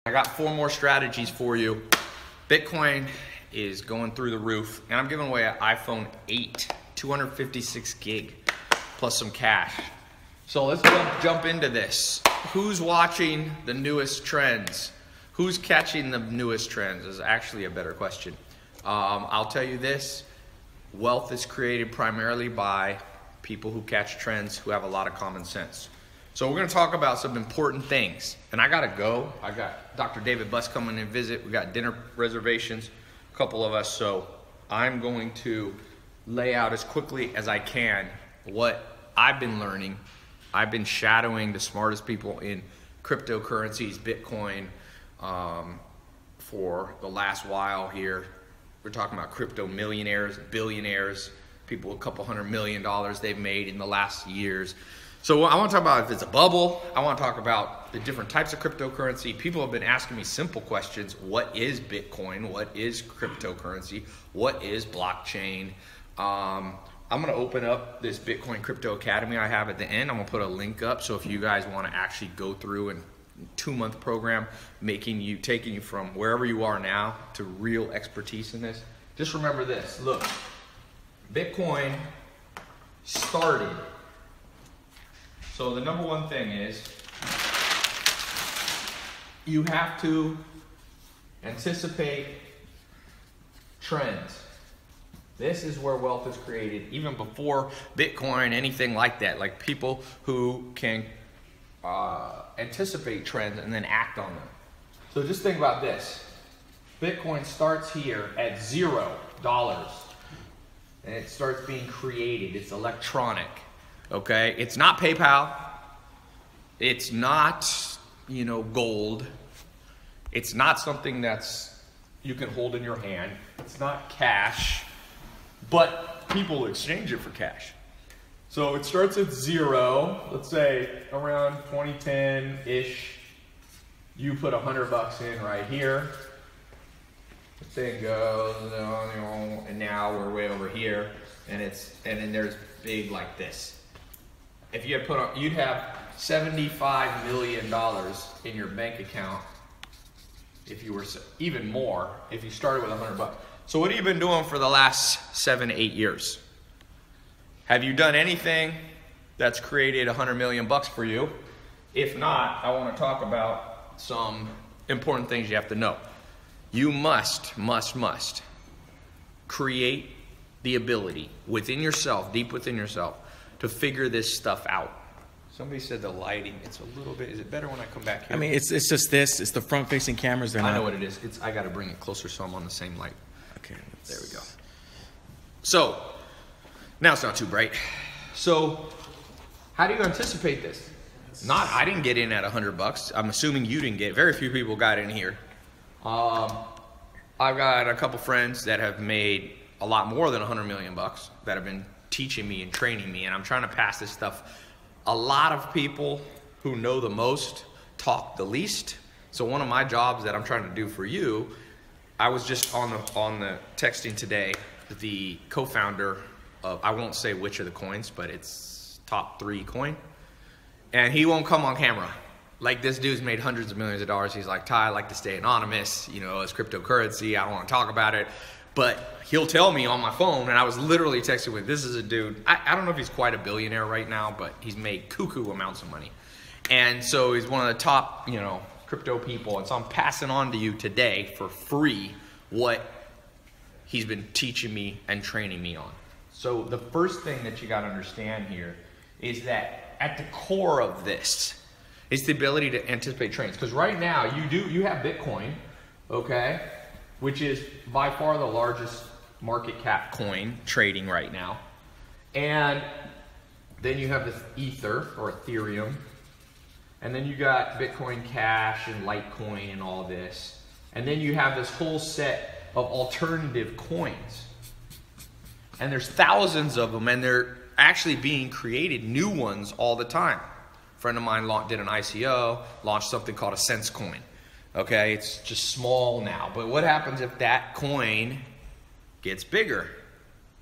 I got 4 more strategies for you. Bitcoin is going through the roof, and I'm giving away an iPhone 8, 256 gig, plus some cash. So let's jump into this. Who's watching the newest trends? Who's catching the newest trends is actually a better question. I'll tell you this, wealth is created primarily by people who catch trends, who have a lot of common sense. So we're gonna talk about some important things. And I gotta go. I got Dr. David Buss coming in visit. We got dinner reservations, a couple of us. So I'm going to lay out as quickly as I can what I've been learning. I've been shadowing the smartest people in cryptocurrencies, Bitcoin, for the last while here. We're talking about crypto millionaires, billionaires, people with a couple $100 million they've made in the last years. So I want to talk about if it's a bubble. I want to talk about the different types of cryptocurrency. People have been asking me simple questions. What is Bitcoin? What is cryptocurrency? What is blockchain? I'm going to open up this Bitcoin Crypto Academy I have at the end. I'm going to put a link up. So if you guys want to actually go through and 2-month program, taking you from wherever you are now to real expertise in this. Just remember this, look, Bitcoin started. So the number one thing is you have to anticipate trends. This is where wealth is created, even before Bitcoin, anything like that, like people who can anticipate trends and then act on them. So just think about this. Bitcoin starts here at $0 and it starts being created. It's electronic, okay? It's not PayPal. It's not, gold. It's not something that's you can hold in your hand. It's not cash, but people exchange it for cash. So it starts at 0, let's say around 2010-ish. You put $100 in right here. The thing goes, and now we're way over here, and then there's big like this. If you had you'd have $75 million in your bank account if you were even more if you started with $100. So what have you been doing for the last 7-8 years? Have you done anything that's created $100 million for you? If not, I want to talk about some important things you have to know. You must create the ability within yourself, deep within yourself, to figure this stuff out. Somebody said the lighting, it's a little bit, is it better when I come back here? I mean, it's just this, it's the front-facing cameras. I know what it is. I got to bring it closer so I'm on the same light. Okay. There we go. So, now it's not too bright. So, how do you anticipate this? I didn't get in at $100. I'm assuming you didn't get. Very few people got in here. I've got a couple friends that have made a lot more than $100 million that have been teaching me and training me, and I'm trying to pass this stuff. A lot of people who know the most talk the least. So one of my jobs that I'm trying to do for you, I was just on the texting today, the co-founder of, I won't say which of the coins, but it's top 3 coin. And he won't come on camera. Like, this dude's made hundreds of millions of dollars. He's like, Ty, I like to stay anonymous. It's cryptocurrency. I don't want to talk about it. But he'll tell me on my phone, and I was literally texting with, this is a dude, I don't know if he's quite a billionaire right now, but he's made cuckoo amounts of money. And so he's one of the top, crypto people. And so I'm passing on to you today for free what he's been teaching me and training me on. So the first thing that you got to understand here is that at the core of this is the ability to anticipate trends. Because right now you have Bitcoin, okay, which is by far the largest market cap coin trading right now. And then you have this Ether or Ethereum. And then you got Bitcoin Cash and Litecoin and all this. And then you have this whole set of alternative coins. And there's thousands of them, and they're actually being created, new ones all the time. A friend of mine did an ICO, launched something called a Sense coin. Okay, it's just small now. But what happens if that coin gets bigger?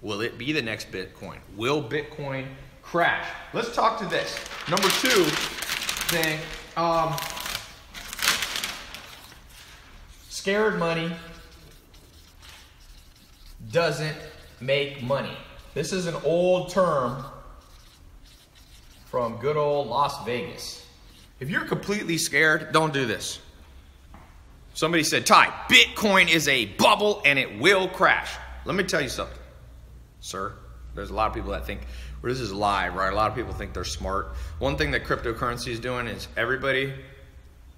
Will it be the next Bitcoin? Will Bitcoin crash? Let's talk to this. Number 2 thing, Scared money doesn't make money. This is an old term from good old Las Vegas. If you're completely scared, don't do this. Somebody said, Ty, Bitcoin is a bubble and it will crash. Let me tell you something, sir. There's a lot of people that think, well, this is live, right? A lot of people think they're smart. One thing that cryptocurrency is doing is everybody,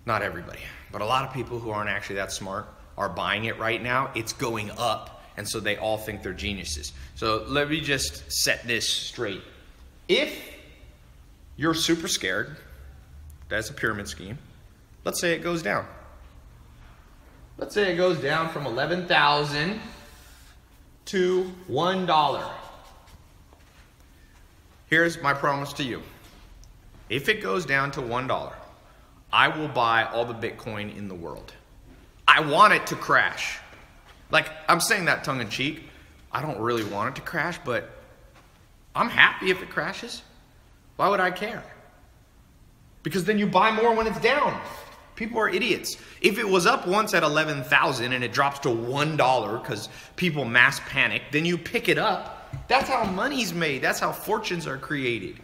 not everybody, but a lot of people who aren't actually that smart are buying it right now. It's going up, and so they all think they're geniuses. So let me just set this straight. If you're super scared, that's a pyramid scheme. Let's say it goes down. Let's say it goes down from 11,000 to $1. Here's my promise to you. If it goes down to $1, I will buy all the Bitcoin in the world. I want it to crash. Like, I'm saying that tongue in cheek. I don't really want it to crash, but I'm happy if it crashes. Why would I care? Because then you buy more when it's down. People are idiots. If it was up once at 11,000 and it drops to $1 because people mass panic, then you pick it up. That's how money's made. That's how fortunes are created.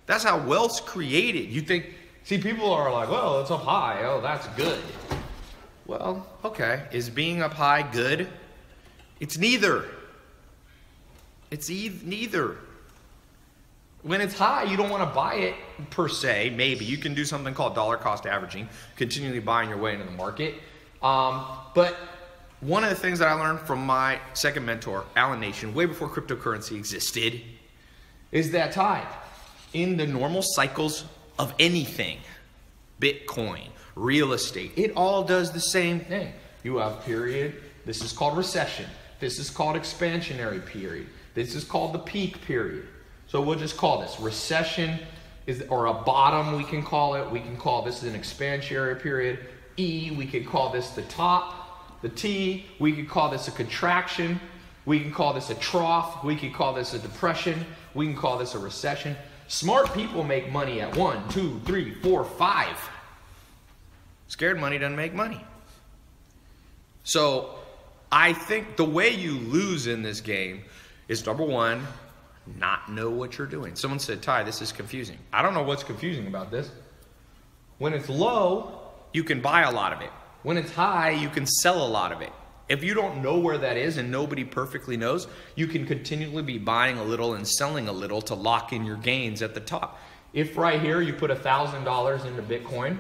That's how wealth's created. You think, see, people are like, well, it's up high. Oh, that's good. Well, okay. Is being up high good? It's neither. It's neither. When it's high, you don't want to buy it per se. Maybe you can do something called dollar cost averaging, continually buying your way into the market. But one of the things that I learned from my second mentor, Alan Nation, way before cryptocurrency existed, is that tide in the normal cycles of anything, Bitcoin, real estate, it all does the same thing. You have period. This is called recession. This is called expansionary period. This is called the peak period. So we'll just call this recession, or a bottom, we can call it. We can call this an expansionary period. E, we could call this the top. The T, we could call this a contraction. We can call this a trough. We could call this a depression. We can call this a recession. Smart people make money at 1, 2, 3, 4, 5. Scared money doesn't make money. So I think the way you lose in this game is, number one, not know what you're doing. Someone said, Ty, this is confusing. I don't know what's confusing about this. When it's low, you can buy a lot of it. When it's high, you can sell a lot of it. If you don't know where that is, and nobody perfectly knows, you can continually be buying a little and selling a little to lock in your gains at the top. If right here you put $1,000 into Bitcoin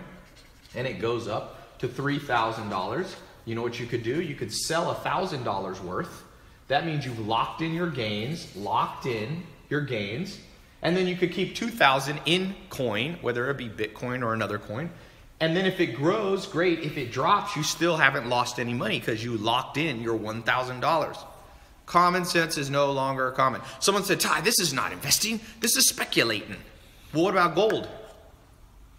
and it goes up to $3,000, you know what you could do? You could sell $1,000 worth. That means you've locked in your gains, and then you could keep $2,000 in coin, whether it be Bitcoin or another coin. And then if it grows, great. If it drops, you still haven't lost any money because you locked in your $1,000. Common sense is no longer common. Someone said, Ty, this is not investing. This is speculating. Well, what about gold?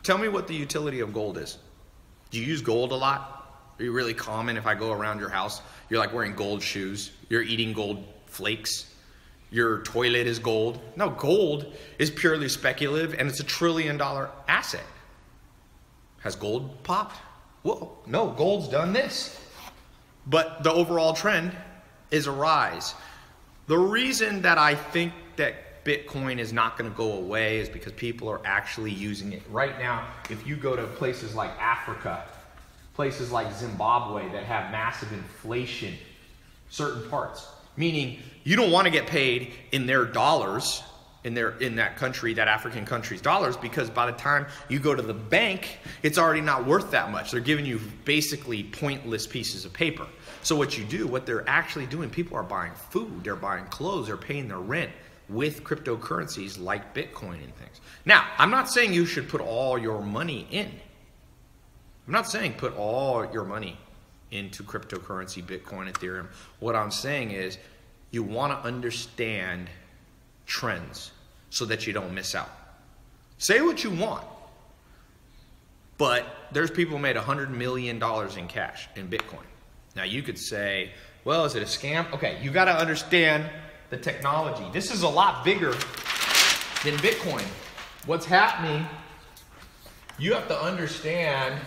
Tell me what the utility of gold is. Do you use gold a lot? Are you really common if I go around your house? You're like wearing gold shoes. You're eating gold flakes. Your toilet is gold. No, gold is purely speculative, and it's $1 trillion asset. Has gold popped? Whoa, no, gold's done this. But the overall trend is a rise. The reason that I think that Bitcoin is not going to go away is because people are actually using it. Right now, if you go to places like Africa, places like Zimbabwe that have massive inflation, certain parts, meaning you don't want to get paid in their dollars, in that country, that African country's dollars, because by the time you go to the bank, it's already not worth that much. They're giving you basically pointless pieces of paper. So what you do, what they're actually doing, people are buying food, they're buying clothes, they're paying their rent with cryptocurrencies like Bitcoin and things. Now, I'm not saying you should put all your money in. I'm not saying put all your money into cryptocurrency, Bitcoin, Ethereum. What I'm saying is you want to understand trends so that you don't miss out. Say what you want, but there's people who made $100 million in cash in Bitcoin. Now you could say, well, is it a scam? Okay, you got to understand the technology. This is a lot bigger than Bitcoin. What's happening, you have to understand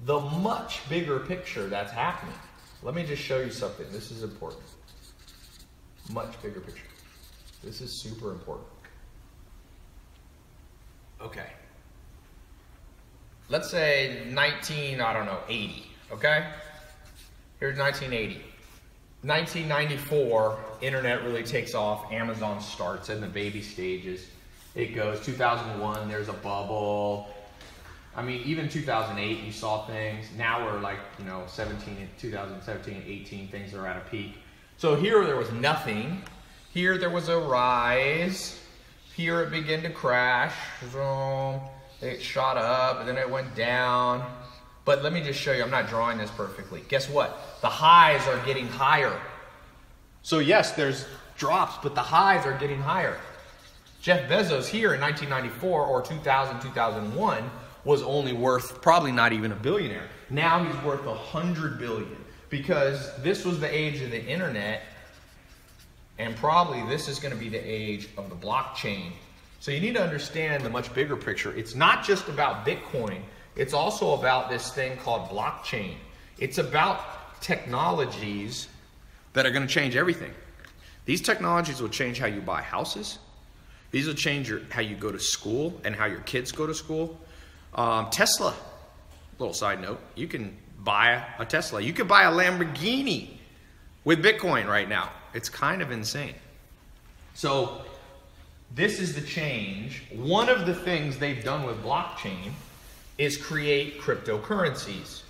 the much bigger picture that's happening. Let me just show you something. This is important. Much bigger picture. This is super important. Okay. Let's say 80, okay? Here's 1980. 1994, internet really takes off. Amazon starts in the baby stages. It goes 2001, there's a bubble. I mean, even 2008, you saw things. Now we're like, 2017, 18, things are at a peak. So here there was nothing. Here there was a rise. Here it began to crash. It shot up, and then it went down. But let me just show you, I'm not drawing this perfectly. Guess what? The highs are getting higher. So yes, there's drops, but the highs are getting higher. Jeff Bezos here in 1994 or 2000, 2001 was only worth probably not even a billionaire. Now he's worth 100 billion because this was the age of the internet, and probably this is going to be the age of the blockchain. So you need to understand the much bigger picture. It's not just about Bitcoin. It's also about this thing called blockchain. It's about technologies that are going to change everything. These technologies will change how you buy houses. These will change how you go to school and how your kids go to school. Tesla, little side note, you can buy a Tesla. You can buy a Lamborghini with Bitcoin right now. It's kind of insane. So this is the change. One of the things they've done with blockchain is create cryptocurrencies.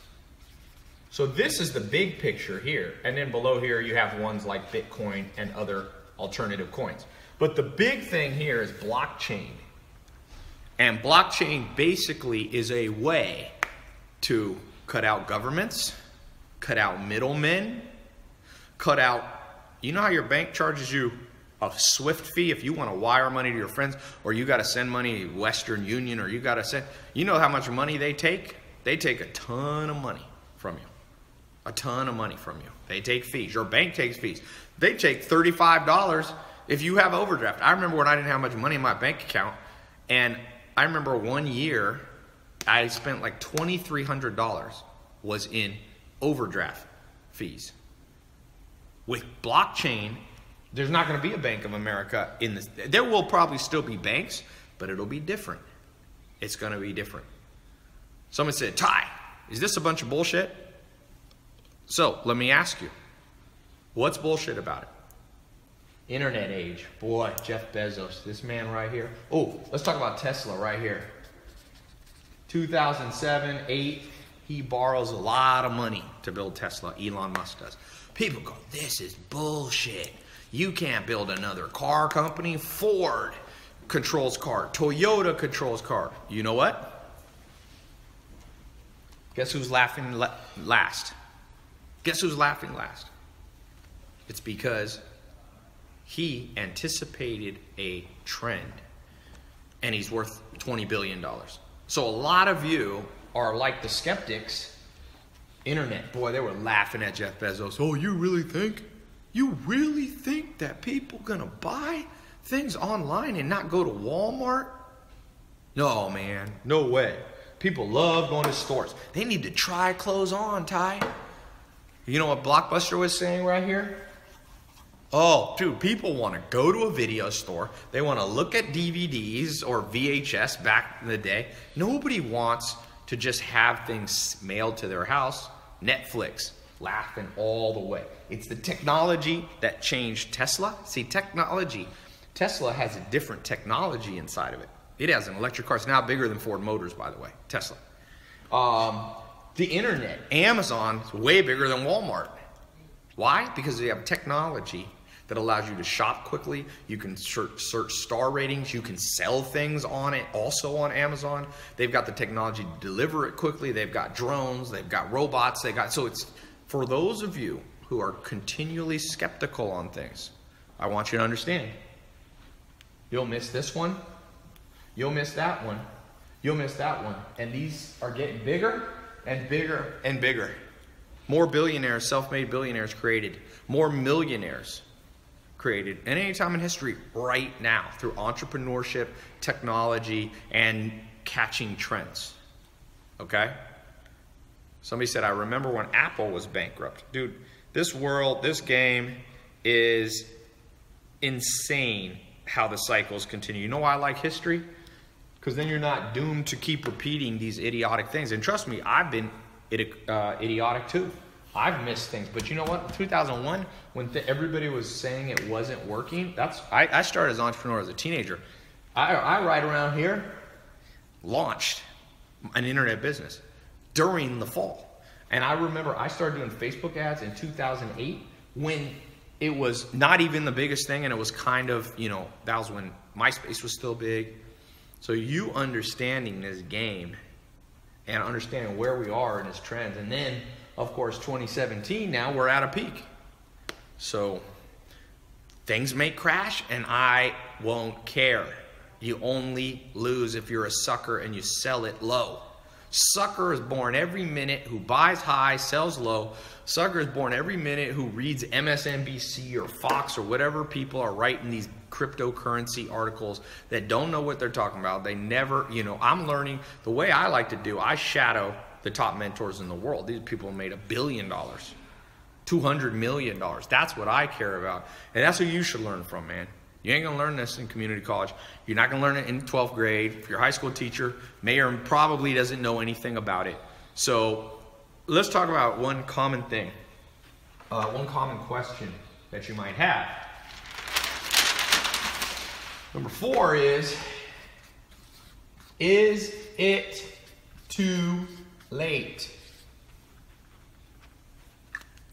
So this is the big picture here. And then below here you have ones like Bitcoin and other alternative coins. But the big thing here is blockchain. And blockchain basically is a way to cut out governments, cut out middlemen, cut out, you know how your bank charges you a SWIFT fee if you want to wire money to your friends, or you got to send money to Western Union, or you got to send, you know how much money they take? They take a ton of money from you. A ton of money from you. They take fees. Your bank takes fees. They take $35 if you have overdraft. I remember when I didn't have much money in my bank account, and I remember one year I spent like $2,300 was in overdraft fees. With blockchain, there's not going to be a Bank of America in this. There will probably still be banks, but it'll be different. It's going to be different. Someone said, Ty, is this a bunch of bullshit? So let me ask you, what's bullshit about it? Internet age. Boy, Jeff Bezos, this man right here. Oh, let's talk about Tesla right here. 2007, 8, he borrows a lot of money to build Tesla. Elon Musk does. People go, this is bullshit. You can't build another car company. Ford controls car. Toyota controls car. You know what? Guess who's laughing last? Guess who's laughing last? It's because he anticipated a trend, and he's worth $20 billion. So a lot of you are like the skeptics. Internet, boy, they were laughing at Jeff Bezos. Oh, you really think that people gonna buy things online and not go to Walmart? No, man, no way. People love going to stores. They need to try clothes on, Ty. You know what Blockbuster was saying right here? Oh, dude, people want to go to a video store. They want to look at DVDs or VHS back in the day. Nobody wants to just have things mailed to their house. Netflix, laughing all the way. It's the technology that changed Tesla. See, Tesla has a different technology inside of it. It has an electric car. It's now bigger than Ford Motors, by the way, Tesla. The internet, Amazon, is way bigger than Walmart. Why? Because they have technology that allows you to shop quickly. You can search star ratings. You can sell things on it, also on Amazon. They've got the technology to deliver it quickly. They've got drones. They've got robots. So it's for those of you who are continually skeptical on things. I want you to understand. You'll miss this one. You'll miss that one. You'll miss that one. And these are getting bigger and bigger and bigger. More billionaires, self-made billionaires created. More millionaires created. And any time in history right now through entrepreneurship, technology, and catching trends. Okay? Somebody said, I remember when Apple was bankrupt. Dude, this world, this game is insane how the cycles continue. You know why I like history? Because then you're not doomed to keep repeating these idiotic things. And trust me, I've been idiotic too. I've missed things. But you know what? In 2001, when everybody was saying it wasn't working, I started as an entrepreneur as a teenager. I right around here launched an internet business during the fall. And I remember I started doing Facebook ads in 2008 when it was not even the biggest thing, and it was kind of, you know, that was when MySpace was still big. So you understanding this game and understanding where we are in its trends. And then, of course, 2017, now we're at a peak. So things may crash, and I won't care. You only lose if you're a sucker and you sell it low. Sucker is born every minute who buys high, sells low. Sucker is born every minute who reads MSNBC or Fox or whatever people are writing these cryptocurrency articles that don't know what they're talking about. They never, you know, I'm learning the way I like to do. I shadow the top mentors in the world. These people made $1 billion, $200 million. That's what I care about. And that's what you should learn from, man. You ain't gonna learn this in community college. You're not gonna learn it in 12th grade. If your high school teacher may or probably doesn't know anything about it. So let's talk about one common thing, one common question that you might have. Number 4 is it too late?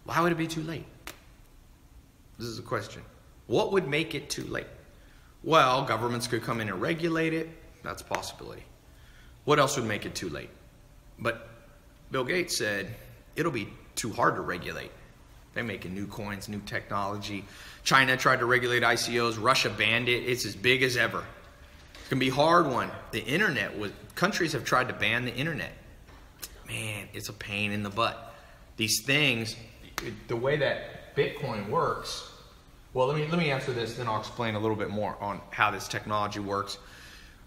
Why would it be too late? This is a question. What would make it too late? Well, governments could come in and regulate it. That's a possibility. What else would make it too late? But Bill Gates said it'll be too hard to regulate. They're making new coins, new technology. China tried to regulate ICOs. Russia banned it. It's as big as ever. It's going to be a hard one. The internet, countries have tried to ban the internet. Man, it's a pain in the butt. These things, the way that Bitcoin works. Well, let me answer this, then I'll explain a little bit more on how this technology works.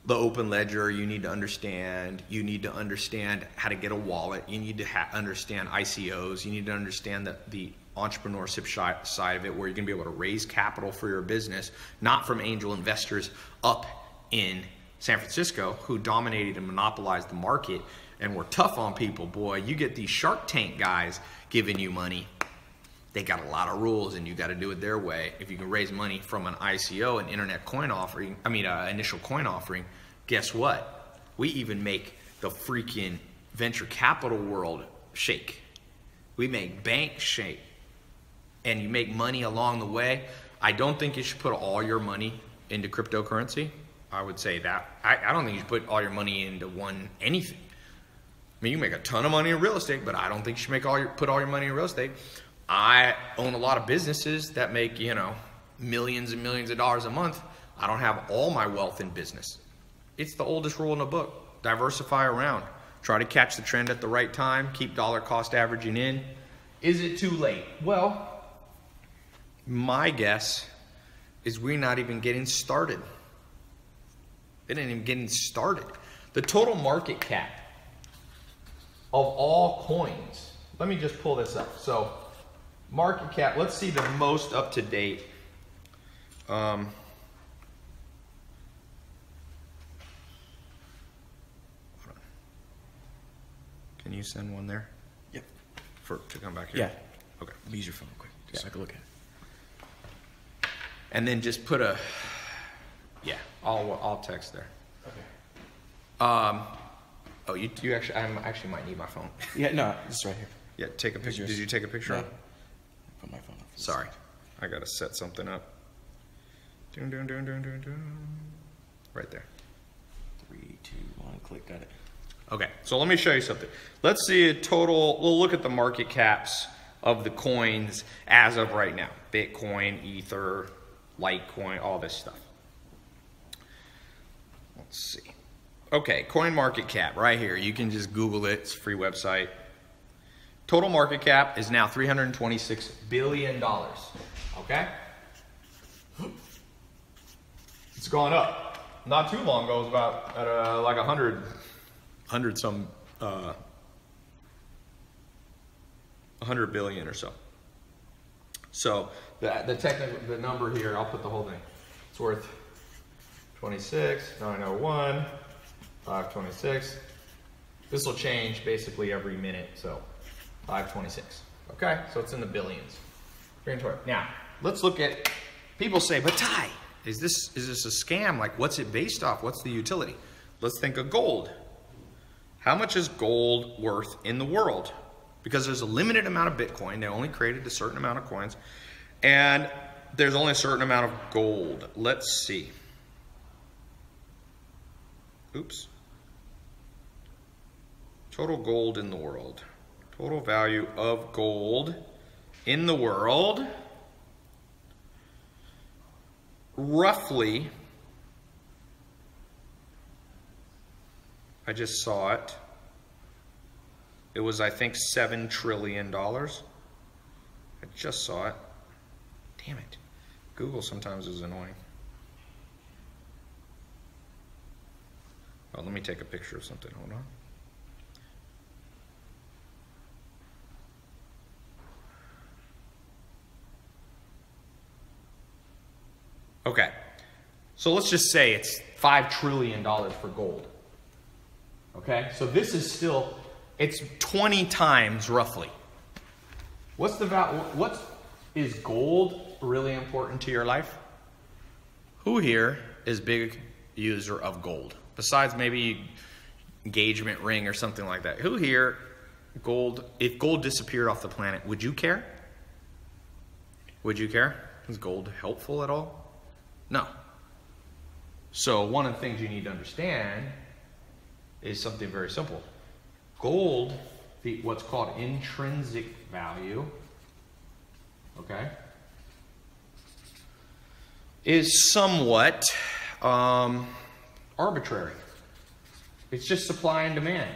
The open ledger, you need to understand. You need to understand how to get a wallet. You need to understand ICOs. You need to understand the entrepreneurship side of it, where you're going to be able to raise capital for your business, not from angel investors up in San Francisco who dominated and monopolized the market and were tough on people. Boy, you get these Shark Tank guys giving you money. They got a lot of rules, and you got to do it their way. If you can raise money from an ICO, an internet coin offering, initial coin offering, guess what? We even make the freaking venture capital world shake. We make banks shake, and you make money along the way. I don't think you should put all your money into cryptocurrency. I would say that. I don't think you should put all your money into anything. I mean, you make a ton of money in real estate, but I don't think you should put all your money in real estate. I own a lot of businesses that make, you know, millions and millions of dollars a month. I don't have all my wealth in business. It's the oldest rule in the book. Diversify around. Try to catch the trend at the right time. Keep dollar cost averaging in. Is it too late? Well, my guess is we're not even getting started. It ain't even getting started. The total market cap of all coins. Let me just pull this up. So, market cap, let's see the most up to date. Hold on. Can you send one there? Yep. To come back here? Yeah. Okay. Use your phone quick, just so I can look at it. And then just put a, I'll text there. Okay. Oh, you actually, I actually might need my phone. Yeah, no, it's right here. Yeah, take a picture. Did you take a picture? No. Put my phone up. Sorry, I gotta set something up. Dun, dun, dun, dun, dun, dun. Right there. 3, 2, 1, click, got it. Okay, so let me show you something. Let's see a total, we'll look at the market caps of the coins as of right now. Bitcoin, Ether, Litecoin, all this stuff. Let's see. Okay, coin market cap right here. You can just Google it. It's a free website. Total market cap is now $326 billion. Okay? It's gone up. Not too long ago, it was about at like 100 some 100 billion or so. So the number here, I'll put the whole thing. It's worth 26,901, 526. This will change basically every minute, so 526. Okay, so it's in the billions. Now, let's look at, people say, but Ty, is this a scam? Like, what's it based off? What's the utility? Let's think of gold. How much is gold worth in the world? Because there's a limited amount of Bitcoin. They only created a certain amount of coins. And there's only a certain amount of gold. Let's see. Oops. Total gold in the world. Total value of gold in the world. Roughly, I just saw it. It was, I think, $7 trillion. I just saw it. Damn it. Google sometimes is annoying. Oh, let me take a picture of something. Hold on. Okay. So let's just say it's $5 trillion for gold. Okay? So this is still, it's 20 times roughly. What's the value? What is gold really important to your life? Who here is big user of gold? Besides maybe engagement ring or something like that. Who here, gold, if gold disappeared off the planet, would you care? Would you care? Is gold helpful at all? No. So one of the things you need to understand is something very simple. Gold, what's called intrinsic value, okay, is somewhat arbitrary. It's just supply and demand.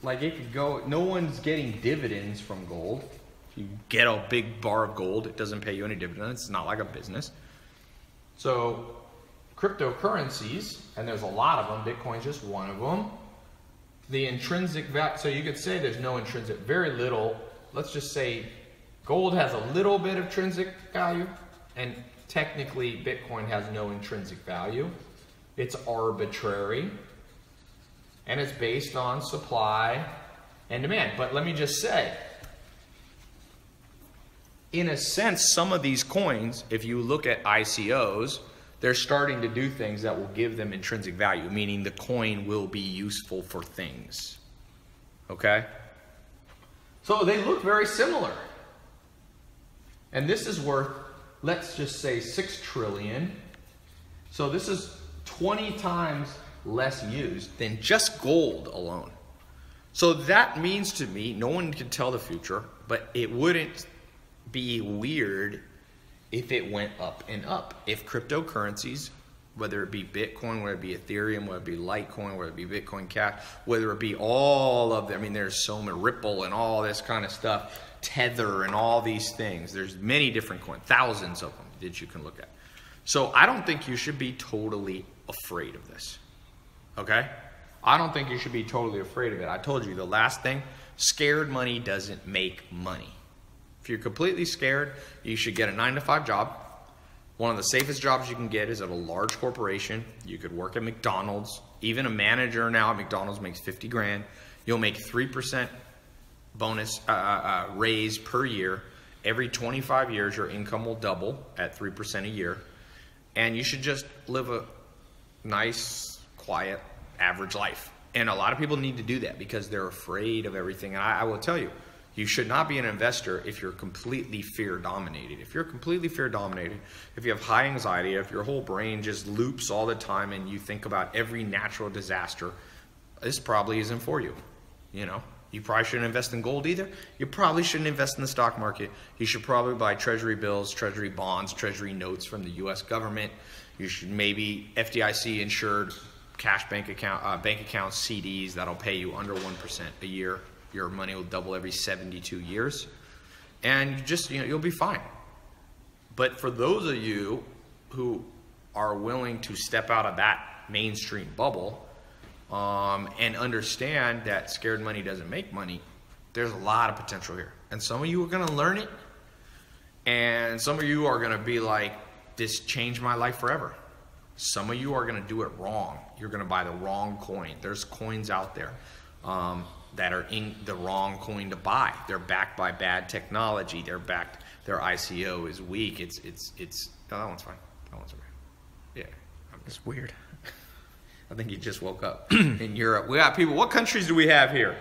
Like it could go, no one's getting dividends from gold. If you get a big bar of gold, it doesn't pay you any dividends. It's not like a business. So cryptocurrencies, and there's a lot of them, Bitcoin's just one of them. The intrinsic value, so you could say there's no intrinsic, very little. Let's just say gold has a little bit of intrinsic value, and technically Bitcoin has no intrinsic value. It's arbitrary, and it's based on supply and demand. But let me just say, in a sense, some of these coins, if you look at ICOs, they're starting to do things that will give them intrinsic value, meaning the coin will be useful for things. Okay? So they look very similar. And this is worth, let's just say 6 trillion. So this is 20 times less used than just gold alone. So that means to me, no one can tell the future, but it wouldn't be weird if it went up and up. If cryptocurrencies, whether it be Bitcoin, whether it be Ethereum, whether it be Litecoin, whether it be Bitcoin Cash, whether it be all of them, I mean, there's so many, Ripple and all this kind of stuff, Tether and all these things. There's many different coins, thousands of them that you can look at. So I don't think you should be totally afraid of this, okay? I don't think you should be totally afraid of it. I told you the last thing, scared money doesn't make money. If you're completely scared, you should get a 9-to-5 job. One of the safest jobs you can get is at a large corporation. You could work at McDonald's. Even a manager now at McDonald's makes 50 grand. You'll make 3% bonus raise per year. Every 25 years, your income will double at 3% a year. And you should just live a nice, quiet, average life. And a lot of people need to do that because they're afraid of everything. And I will tell you, you should not be an investor if you're completely fear-dominated. If you're completely fear-dominated, if you have high anxiety, if your whole brain just loops all the time and you think about every natural disaster, this probably isn't for you. You know, you probably shouldn't invest in gold either. You probably shouldn't invest in the stock market. You should probably buy treasury bills, treasury bonds, treasury notes from the U.S. government. You should maybe FDIC insured cash bank accounts, CDs that'll pay you under 1% a year. Your money will double every 72 years. And you just, you'll be fine. But for those of you who are willing to step out of that mainstream bubble and understand that scared money doesn't make money, There's a lot of potential here. And some of you are going to learn it. And some of you are going to be like, this changed my life forever. Some of you are going to do it wrong. You're going to buy the wrong coin. There's coins out there that are in the wrong coin to buy. They're backed by bad technology. They're backed. Their ICO is weak. It's. No, that one's fine. That one's okay. Yeah. It's weird. I think you just woke up in Europe. We got people. What countries do we have here?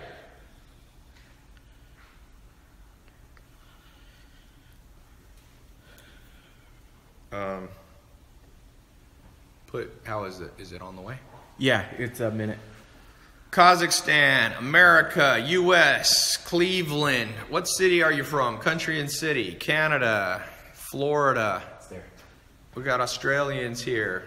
How is it? Is it on the way? Yeah, it's a minute. Kazakhstan, America, U.S., Cleveland. What city are you from? Country and city. Canada, Florida. It's there. We got Australians here.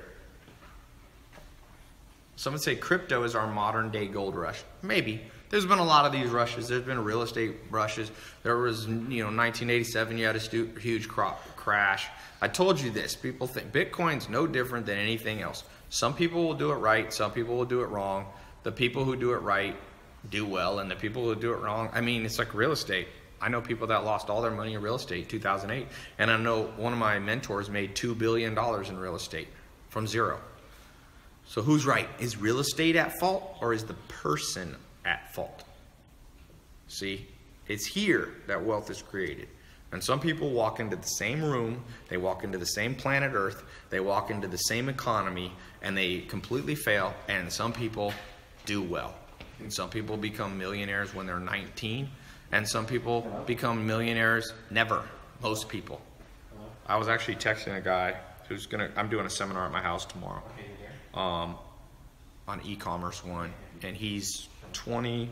Some would say crypto is our modern day gold rush. Maybe. There's been a lot of these rushes. There's been real estate rushes. There was, 1987, you had a huge crash. I told you this. People think Bitcoin's no different than anything else. Some people will do it right. Some people will do it wrong. The people who do it right do well, and the people who do it wrong, I mean, it's like real estate. I know people that lost all their money in real estate in 2008, and I know one of my mentors made $2 billion in real estate from zero. So who's right? Is real estate at fault, or is the person at fault? See, it's here that wealth is created. And some people walk into the same room, they walk into the same planet Earth, they walk into the same economy, and they completely fail, and some people do well. And some people become millionaires when they're 19, and some people become millionaires never. Most people. I was actually texting a guy who's I'm doing a seminar at my house tomorrow on e-commerce one, and he's 22,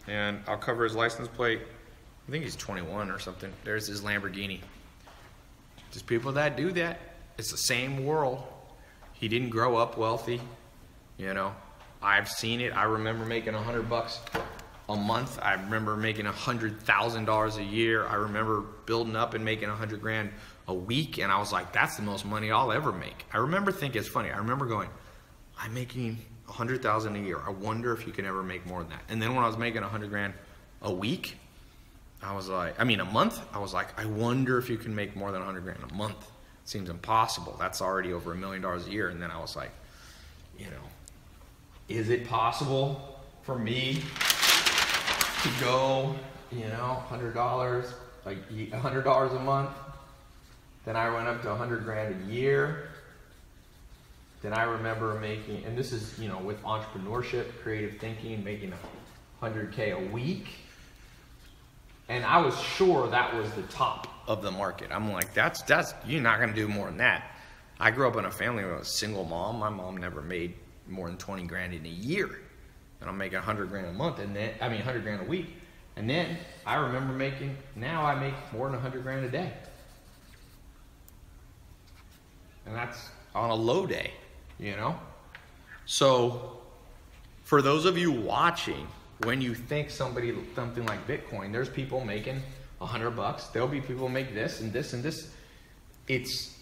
and I'll cover his license plate. I think he's 21 or something. There's his Lamborghini. There's people that do that. It's the same world. He didn't grow up wealthy, I've seen it. I remember making $100 a month. I remember making $100,000 a year. I remember building up and making $100 grand a week, and I was like, that's the most money I'll ever make. I remember thinking, it's funny, I remember going, I'm making $100,000 a year. I wonder if you can ever make more than that. And then when I was making $100 grand a week, a month, I was like, I wonder if you can make more than $100 grand a month. It seems impossible. That's already over $1 million a year. And then I was like, is it possible for me to go, $100, like $100 a month? Then I went up to $100 grand a year. Then I remember making, and this is, with entrepreneurship, creative thinking, making $100K a week. And I was sure that was the top of the market. I'm like, that's you're not going to do more than that. I grew up in a family with a single mom. My mom never made more than 20 grand in a year. And I'm making 100 grand a month, and then, 100 grand a week. And then I remember now I make more than 100 grand a day. And that's on a low day, So for those of you watching, when you think something like Bitcoin, there's people making $100. There'll be people make this and this and this. It's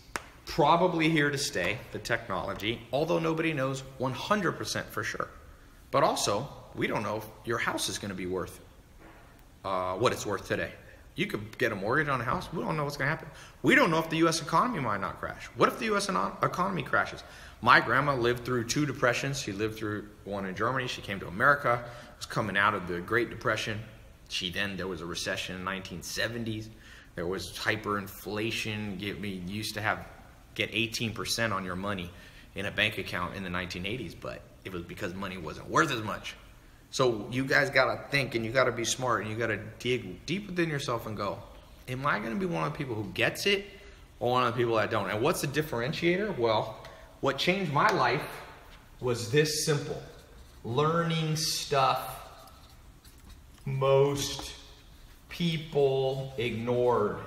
probably here to stay, the technology, although nobody knows 100% for sure. But also, we don't know if your house is going to be worth what it's worth today. You could get a mortgage on a house. We don't know what's going to happen. We don't know if the U.S. economy might not crash. What if the U.S. economy crashes? My grandma lived through 2 depressions. She lived through one in Germany. She came to America, was coming out of the Great Depression. There was a recession in the 1970s. There was hyperinflation. You used to get 18% on your money in a bank account in the 1980s, but it was because money wasn't worth as much. So you guys got to think, and you got to be smart, and you got to dig deep within yourself and go, am I going to be one of the people who gets it or one of the people that don't? And what's the differentiator? Well, what changed my life was this simple. Learning stuff most people ignored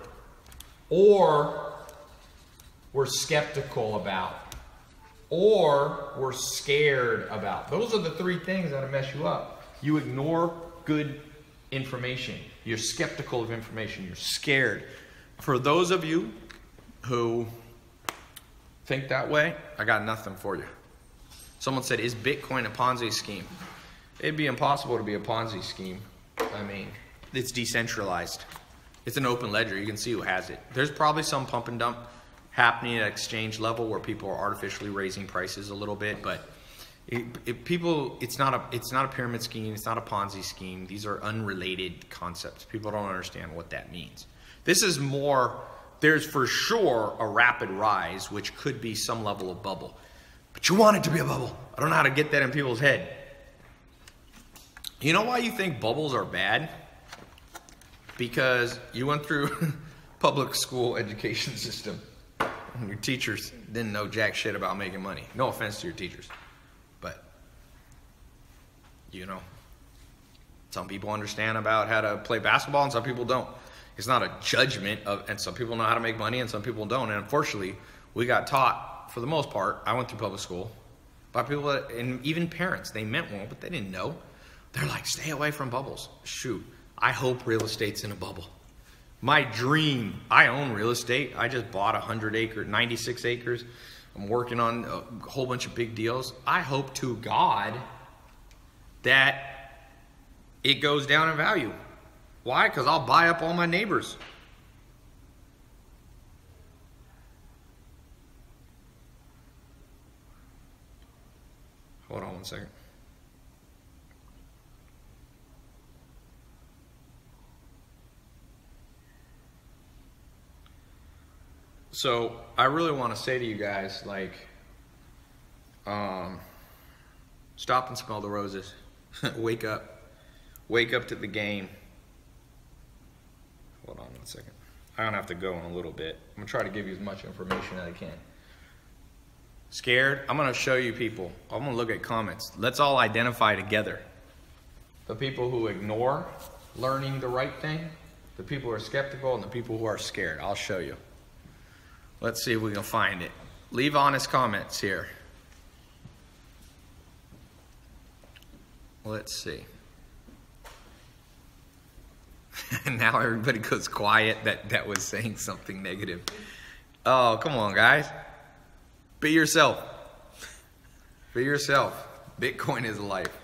or were skeptical about or were scared about. Those are the 3 things that'll mess you up. You ignore good information. You're skeptical of information. You're scared. For those of you who think that way, I got nothing for you. Someone said, is Bitcoin a Ponzi scheme? It'd be impossible to be a Ponzi scheme. I mean, it's decentralized. It's an open ledger. You can see who has it. There's probably some pump and dump happening at exchange level where people are artificially raising prices a little bit, but it's not a pyramid scheme. It's not a Ponzi scheme. These are unrelated concepts. People don't understand what that means. This is more, there's for sure a rapid rise, which could be some level of bubble. But you want it to be a bubble. I don't know how to get that in people's head. You know why you think bubbles are bad? Because you went through public school education system and your teachers didn't know jack shit about making money. No offense to your teachers, but you know, some people understand about how to play basketball and some people don't. It's not a judgment of, and some people know how to make money and some people don't. And unfortunately, we got taught, for the most part, I went through public school, by people that, and even parents, they meant well, but they didn't know. They're like, stay away from bubbles. Shoot, I hope real estate's in a bubble. My dream, I own real estate. I just bought 96 acres. I'm working on a whole bunch of big deals. I hope to God that it goes down in value. Why? Because I'll buy up all my neighbors. Hold on one second. So I really want to say to you guys, like, stop and smell the roses. Wake up. Wake up to the game. Hold on one second. I'm going to have to go in a little bit. I'm going to try to give you as much information as I can. Scared? I'm going to show you people. I'm going to look at comments. Let's all identify together. The people who ignore learning the right thing, the people who are skeptical, and the people who are scared. I'll show you. Let's see if we can find it. Leave honest comments here. Let's see. Now everybody goes quiet that was saying something negative. Oh, come on, guys. Be yourself. Be yourself. Bitcoin is life.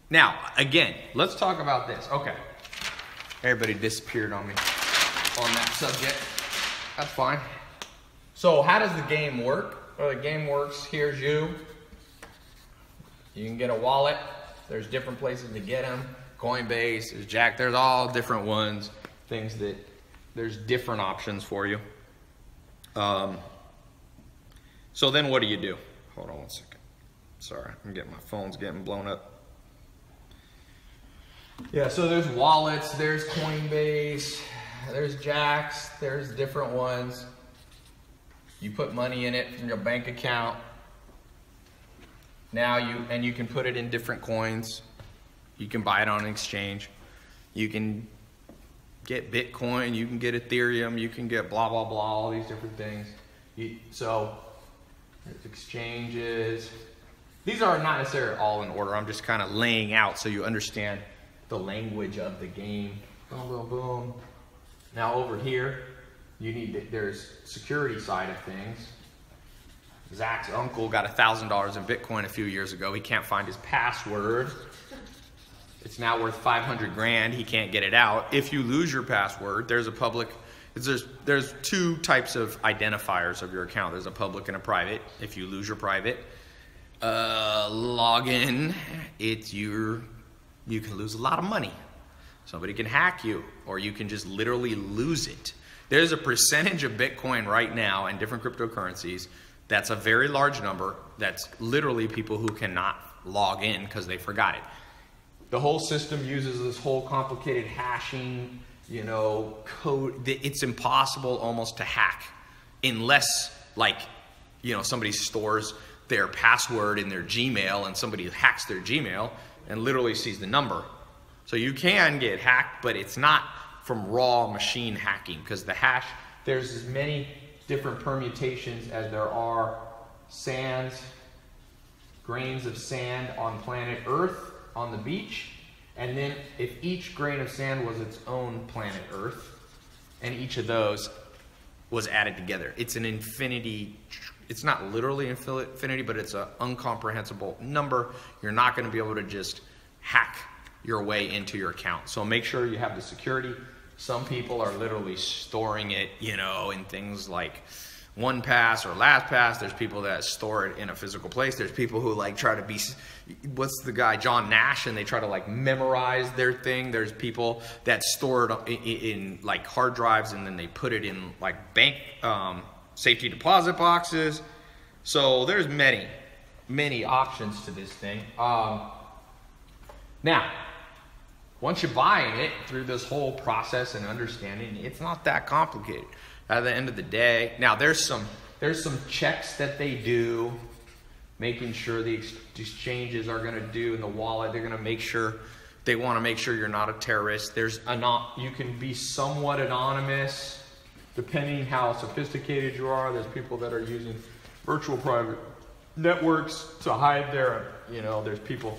Now, again, let's talk about this. Okay. Everybody disappeared on me on that subject. That's fine. So how does the game work? Well, the game works. Here's you. You can get a wallet. There's different places to get them. Coinbase, there's Jack. There's all different ones. Things that there's different options for you. So then what do you do? Hold on one second. Sorry, I'm getting my phone's getting blown up. Yeah, so there's wallets, there's Coinbase, there's Jacks, there's different ones. You put money in it from your bank account. Now you can put it in different coins. You can buy it on an exchange. You can get Bitcoin, you can get Ethereum, you can get blah, blah, blah, all these different things. So there's exchanges. These are not necessarily all in order. I'm just kind of laying out so you understand the language of the game. Boom, boom, boom. Now over here, there's security side of things. Zach's uncle got $1,000 in Bitcoin a few years ago. He can't find his password. It's now worth 500 grand. He can't get it out. If you lose your password, there's two types of identifiers of your account. There's a public and a private. If you lose your private login, you can lose a lot of money. Somebody can hack you, or you can just literally lose it. There's a percentage of Bitcoin right now and different cryptocurrencies that's a very large number. That's literally people who cannot log in because they forgot it. The whole system uses this whole complicated hashing, code. It's impossible almost to hack unless, somebody stores their password in their Gmail and somebody hacks their Gmail and literally sees the number. So you can get hacked, but it's not from raw machine hacking because the hash, there's as many different permutations as there are grains of sand on planet Earth on the beach. And then if each grain of sand was its own planet Earth, and each of those was added together. It's an infinity. It's not literally infinity, but it's an incomprehensible number. You're not going to be able to just hack your way into your account. So make sure you have the security. Some people are literally storing it, you know, in things like OnePass or LastPass. There's people that store it in a physical place. There's people who like try to be, what's the guy, John Nash, and they try to like memorize their thing. There's people that store it in like hard drives, and then they put it in like bank safety deposit boxes. So there's many options to this thing. Now, once you buy it through this whole process and understanding, it's not that complicated. At the end of the day, now there's some checks that they do, making sure the exchanges are going to do in the wallet. They're going to make sure, they want to make sure you're not a terrorist. You can be somewhat anonymous depending how sophisticated you are. There's people that are using virtual private networks to hide their, you know, there's people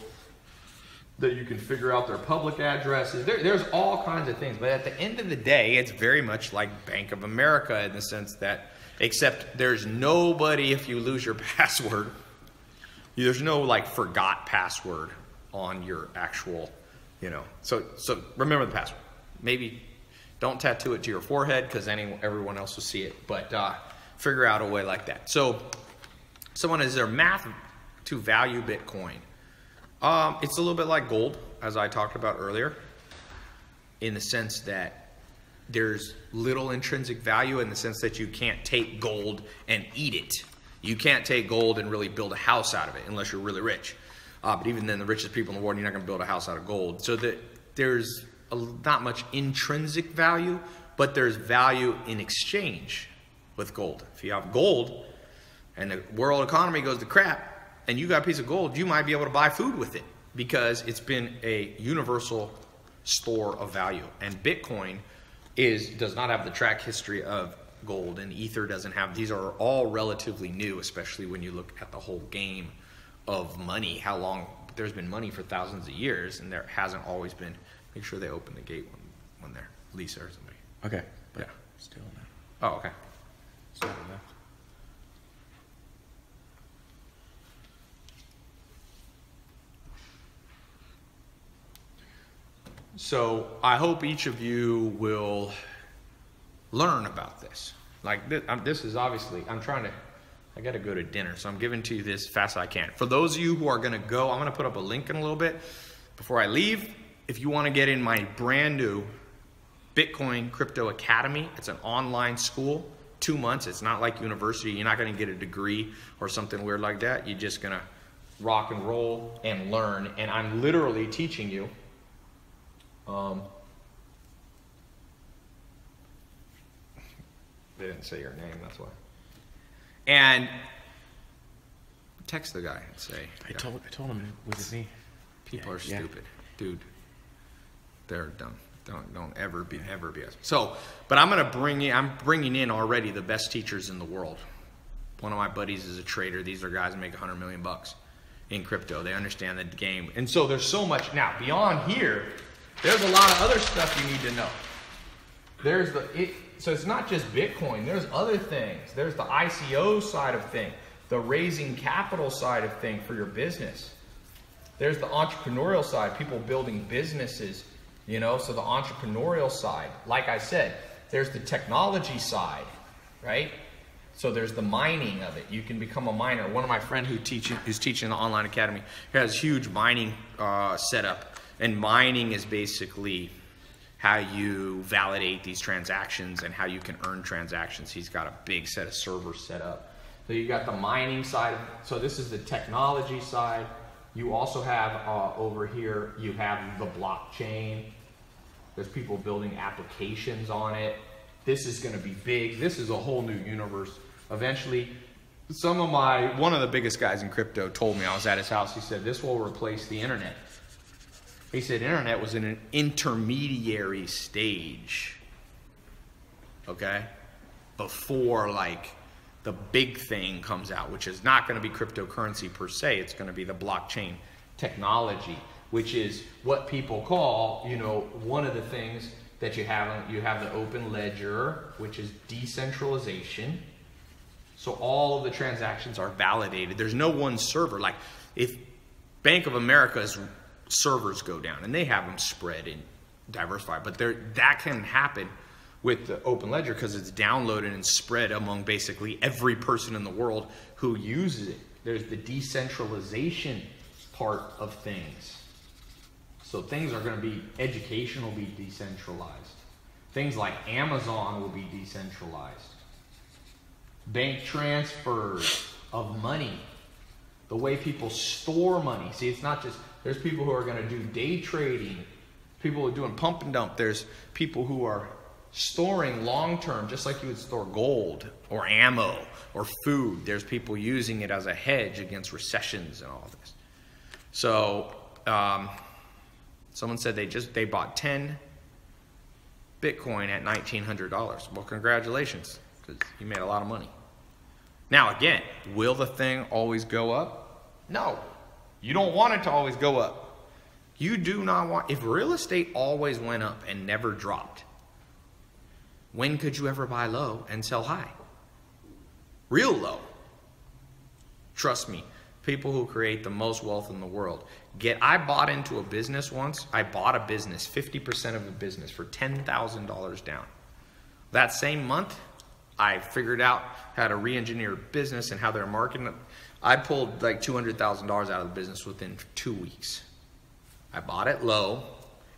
that you can figure out their public addresses. There's all kinds of things. But at the end of the day, it's very much like Bank of America in the sense that, except there's nobody, if you lose your password, there's no like forgot password on your actual, you know. So remember the password. Maybe don't tattoo it to your forehead because everyone else will see it. But figure out a way like that. So someone, is there math to value Bitcoin? It's a little bit like gold, as I talked about earlier, in the sense that there's little intrinsic value in the sense that you can't take gold and eat it. You can't take gold and really build a house out of it unless you're really rich. But even then, the richest people in the world, you're not going to build a house out of gold. So that there's not much intrinsic value, but there's value in exchange with gold. If you have gold and the world economy goes to crap, and you got a piece of gold, you might be able to buy food with it because it's been a universal store of value. And Bitcoin does not have the track history of gold, and Ether doesn't have. These are all relatively new, especially when you look at the whole game of money. How long there's been money for thousands of years, and there hasn't always been. Make sure they open the gate when they're Lisa or somebody. Okay. Yeah. Still now. Oh, okay. Still left. So I hope each of you will learn about this. Like this is obviously, I got to go to dinner, so I'm giving to you this fast as I can. For those of you who are going to go, I'm going to put up a link in a little bit before I leave. If you want to get in my brand new Bitcoin Crypto Academy, it's an online school, 2 months. It's not like university. You're not going to get a degree or something weird like that. You're just going to rock and roll and learn. And I'm literally teaching you. They didn't say your name, that's why. And text the guy and say, I told him it was me. People are stupid. Dude, they're dumb. Don't ever be us. So, but I'm bringing in already the best teachers in the world. One of my buddies is a trader. These are guys that make $100 million in crypto. They understand the game. And so there's so much. Now, beyond here, there's a lot of other stuff you need to know. So it's not just Bitcoin. There's other things. There's the ICO side of things, the raising capital side of things for your business. There's the entrepreneurial side, people building businesses, you know, so the entrepreneurial side. Like I said, there's the technology side, right? So there's the mining of it. You can become a miner. One of my friends who's teaching the online academy has huge mining setup. And mining is basically how you validate these transactions and how you can earn transactions. He's got a big set of servers set up. So you got the mining side. So this is the technology side. You also have over here, you have the blockchain. There's people building applications on it. This is going to be big. This is a whole new universe. Eventually, one of the biggest guys in crypto told me, I was at his house, he said, this will replace the internet. He said internet was in an intermediary stage, okay, before like the big thing comes out, which is not going to be cryptocurrency per se. It's going to be the blockchain technology, which is what people call, you know, one of the things that you have the open ledger, which is decentralization. So all of the transactions are validated. There's no one server. Like if Bank of America's servers go down, and they have them spread and diversified, but that can happen with the open ledger because it's downloaded and spread among basically every person in the world who uses it. There's the decentralization part of things. So things are going to be, education will be decentralized. Things like Amazon will be decentralized. Bank transfers of money. The way people store money. See, it's not just, there's people who are going to do day trading. People who are doing pump and dump. There's people who are storing long-term, just like you would store gold or ammo or food. There's people using it as a hedge against recessions and all this. So, someone said they bought 10 Bitcoin at $1,900. Well, congratulations, because you made a lot of money. Now, again, will the thing always go up? No. You don't want it to always go up. You do not want, if real estate always went up and never dropped, when could you ever buy low and sell high? Real low. Trust me, people who create the most wealth in the world I bought into a business once. I bought a business, 50% of a business for $10,000 down. That same month, I figured out how to re-engineer business and how they're marketing it. I pulled like $200,000 out of the business within 2 weeks. I bought it low,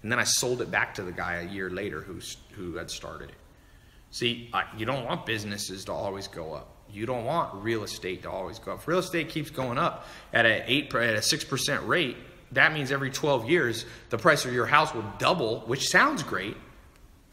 and then I sold it back to the guy a year later who had started it. See, you don't want businesses to always go up. You don't want real estate to always go up. If real estate keeps going up at a 6% rate, that means every 12 years, the price of your house will double, which sounds great.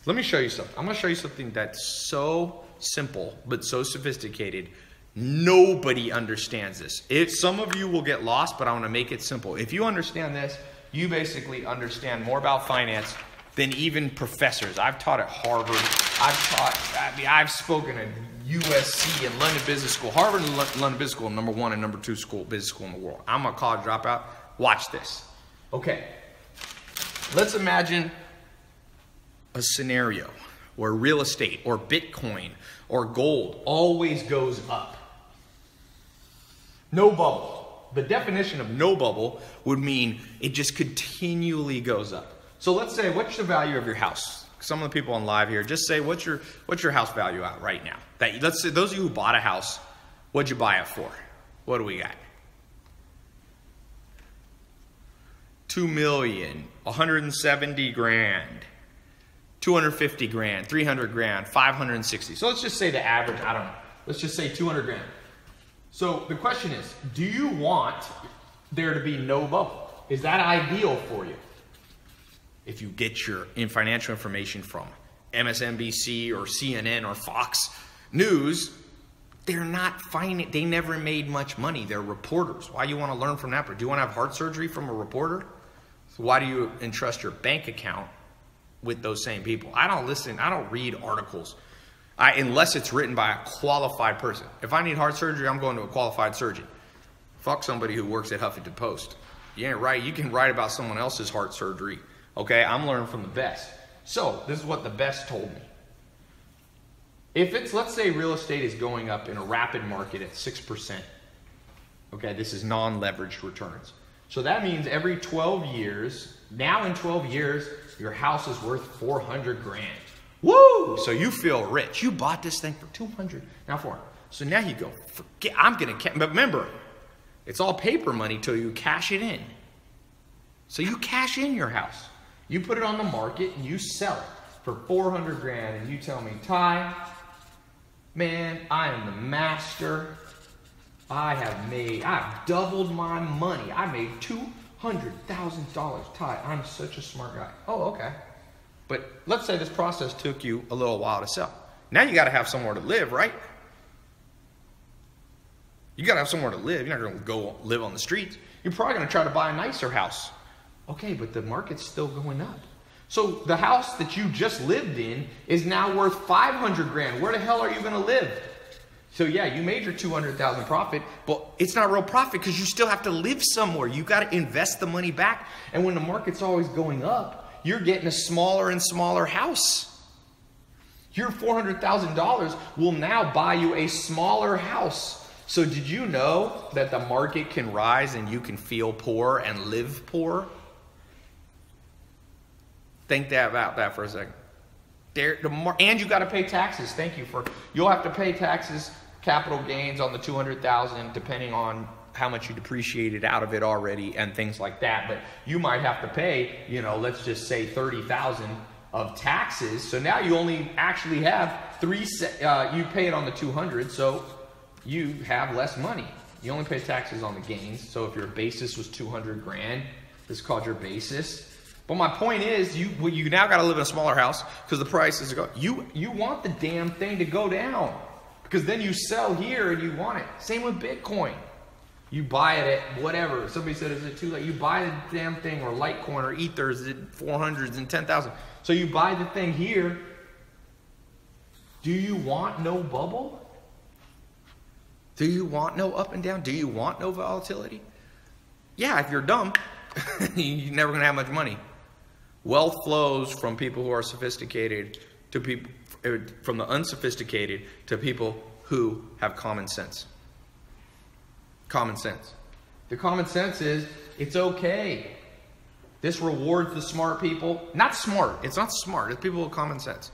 Let me show you something. I'm going to show you something that's so simple, but so sophisticated. Nobody understands this. Some of you will get lost, but I want to make it simple. If you understand this, you basically understand more about finance than even professors. I've taught at Harvard. I've spoken at USC and London Business School. Harvard and London Business School, number 1 and number 2 business school in the world. I'm a college dropout. Watch this. Okay. Let's imagine a scenario where real estate or Bitcoin or gold always goes up. No bubble. The definition of no bubble would mean it just continually goes up. So let's say, what's the value of your house? Some of the people on live here, just say, what's your house value at right now? Let's say those of you who bought a house, what'd you buy it for? What do we got? $2 million, 170 grand, 250 grand, 300 grand, 560. So let's just say the average, I don't know. Let's just say 200 grand. So the question is, do you want there to be no bubble? Is that ideal for you? If you get your financial information from MSNBC or CNN or Fox News, they're not finding, they never made much money. They're reporters. Why do you want to learn from that? Do you want to have heart surgery from a reporter? So why do you entrust your bank account with those same people? I don't read articles unless it's written by a qualified person. If I need heart surgery, I'm going to a qualified surgeon. Fuck somebody who works at Huffington Post. You ain't right. You can write about someone else's heart surgery. Okay, I'm learning from the best. So this is what the best told me. If it's, let's say real estate is going up in a rapid market at 6%. Okay, this is non-leveraged returns. So that means every 12 years, now in 12 years, your house is worth 400 grand. Woo! So you feel rich. You bought this thing for 200, now 400. So now you go, forget, but remember, it's all paper money till you cash it in. So you cash in your house. You put it on the market and you sell it for 400 grand and you tell me, Ty, man, I am the master. I've doubled my money. I made $200,000. Ty, I'm such a smart guy. Oh, okay. But let's say this process took you a little while to sell. Now you got to have somewhere to live, right? You got to have somewhere to live. You're not going to go live on the streets. You're probably going to try to buy a nicer house. Okay, but the market's still going up. So the house that you just lived in is now worth 500 grand. Where the hell are you going to live? So yeah, you made your 200,000 profit, but it's not real profit because you still have to live somewhere. You got to invest the money back. And when the market's always going up, you're getting a smaller and smaller house. Your $400,000 will now buy you a smaller house. So did you know that the market can rise and you can feel poor and live poor? Think about that for a second. And you got to pay taxes. Thank you for. You'll have to pay taxes, capital gains on the $200,000, depending on how much you depreciated out of it already, and things like that. But you might have to pay, you know, let's just say $30,000 of taxes. So now you only actually have you pay it on the 200, so you have less money. You only pay taxes on the gains. So if your basis was 200 grand, this is called your basis. But my point is, you now got to live in a smaller house because the prices go. You want the damn thing to go down because then you sell here and you want it. Same with Bitcoin. You buy it at whatever. Somebody said, is it too late? You buy the damn thing, or Litecoin or Ethers at 400s and 10,000. So you buy the thing here. Do you want no bubble? Do you want no up and down? Do you want no volatility? Yeah, if you're dumb, you're never going to have much money. Wealth flows from people who are sophisticated to people, from the unsophisticated to people who have common sense. Common sense. The common sense is, it's okay. This rewards the smart people. Not smart. It's not smart. It's people with common sense.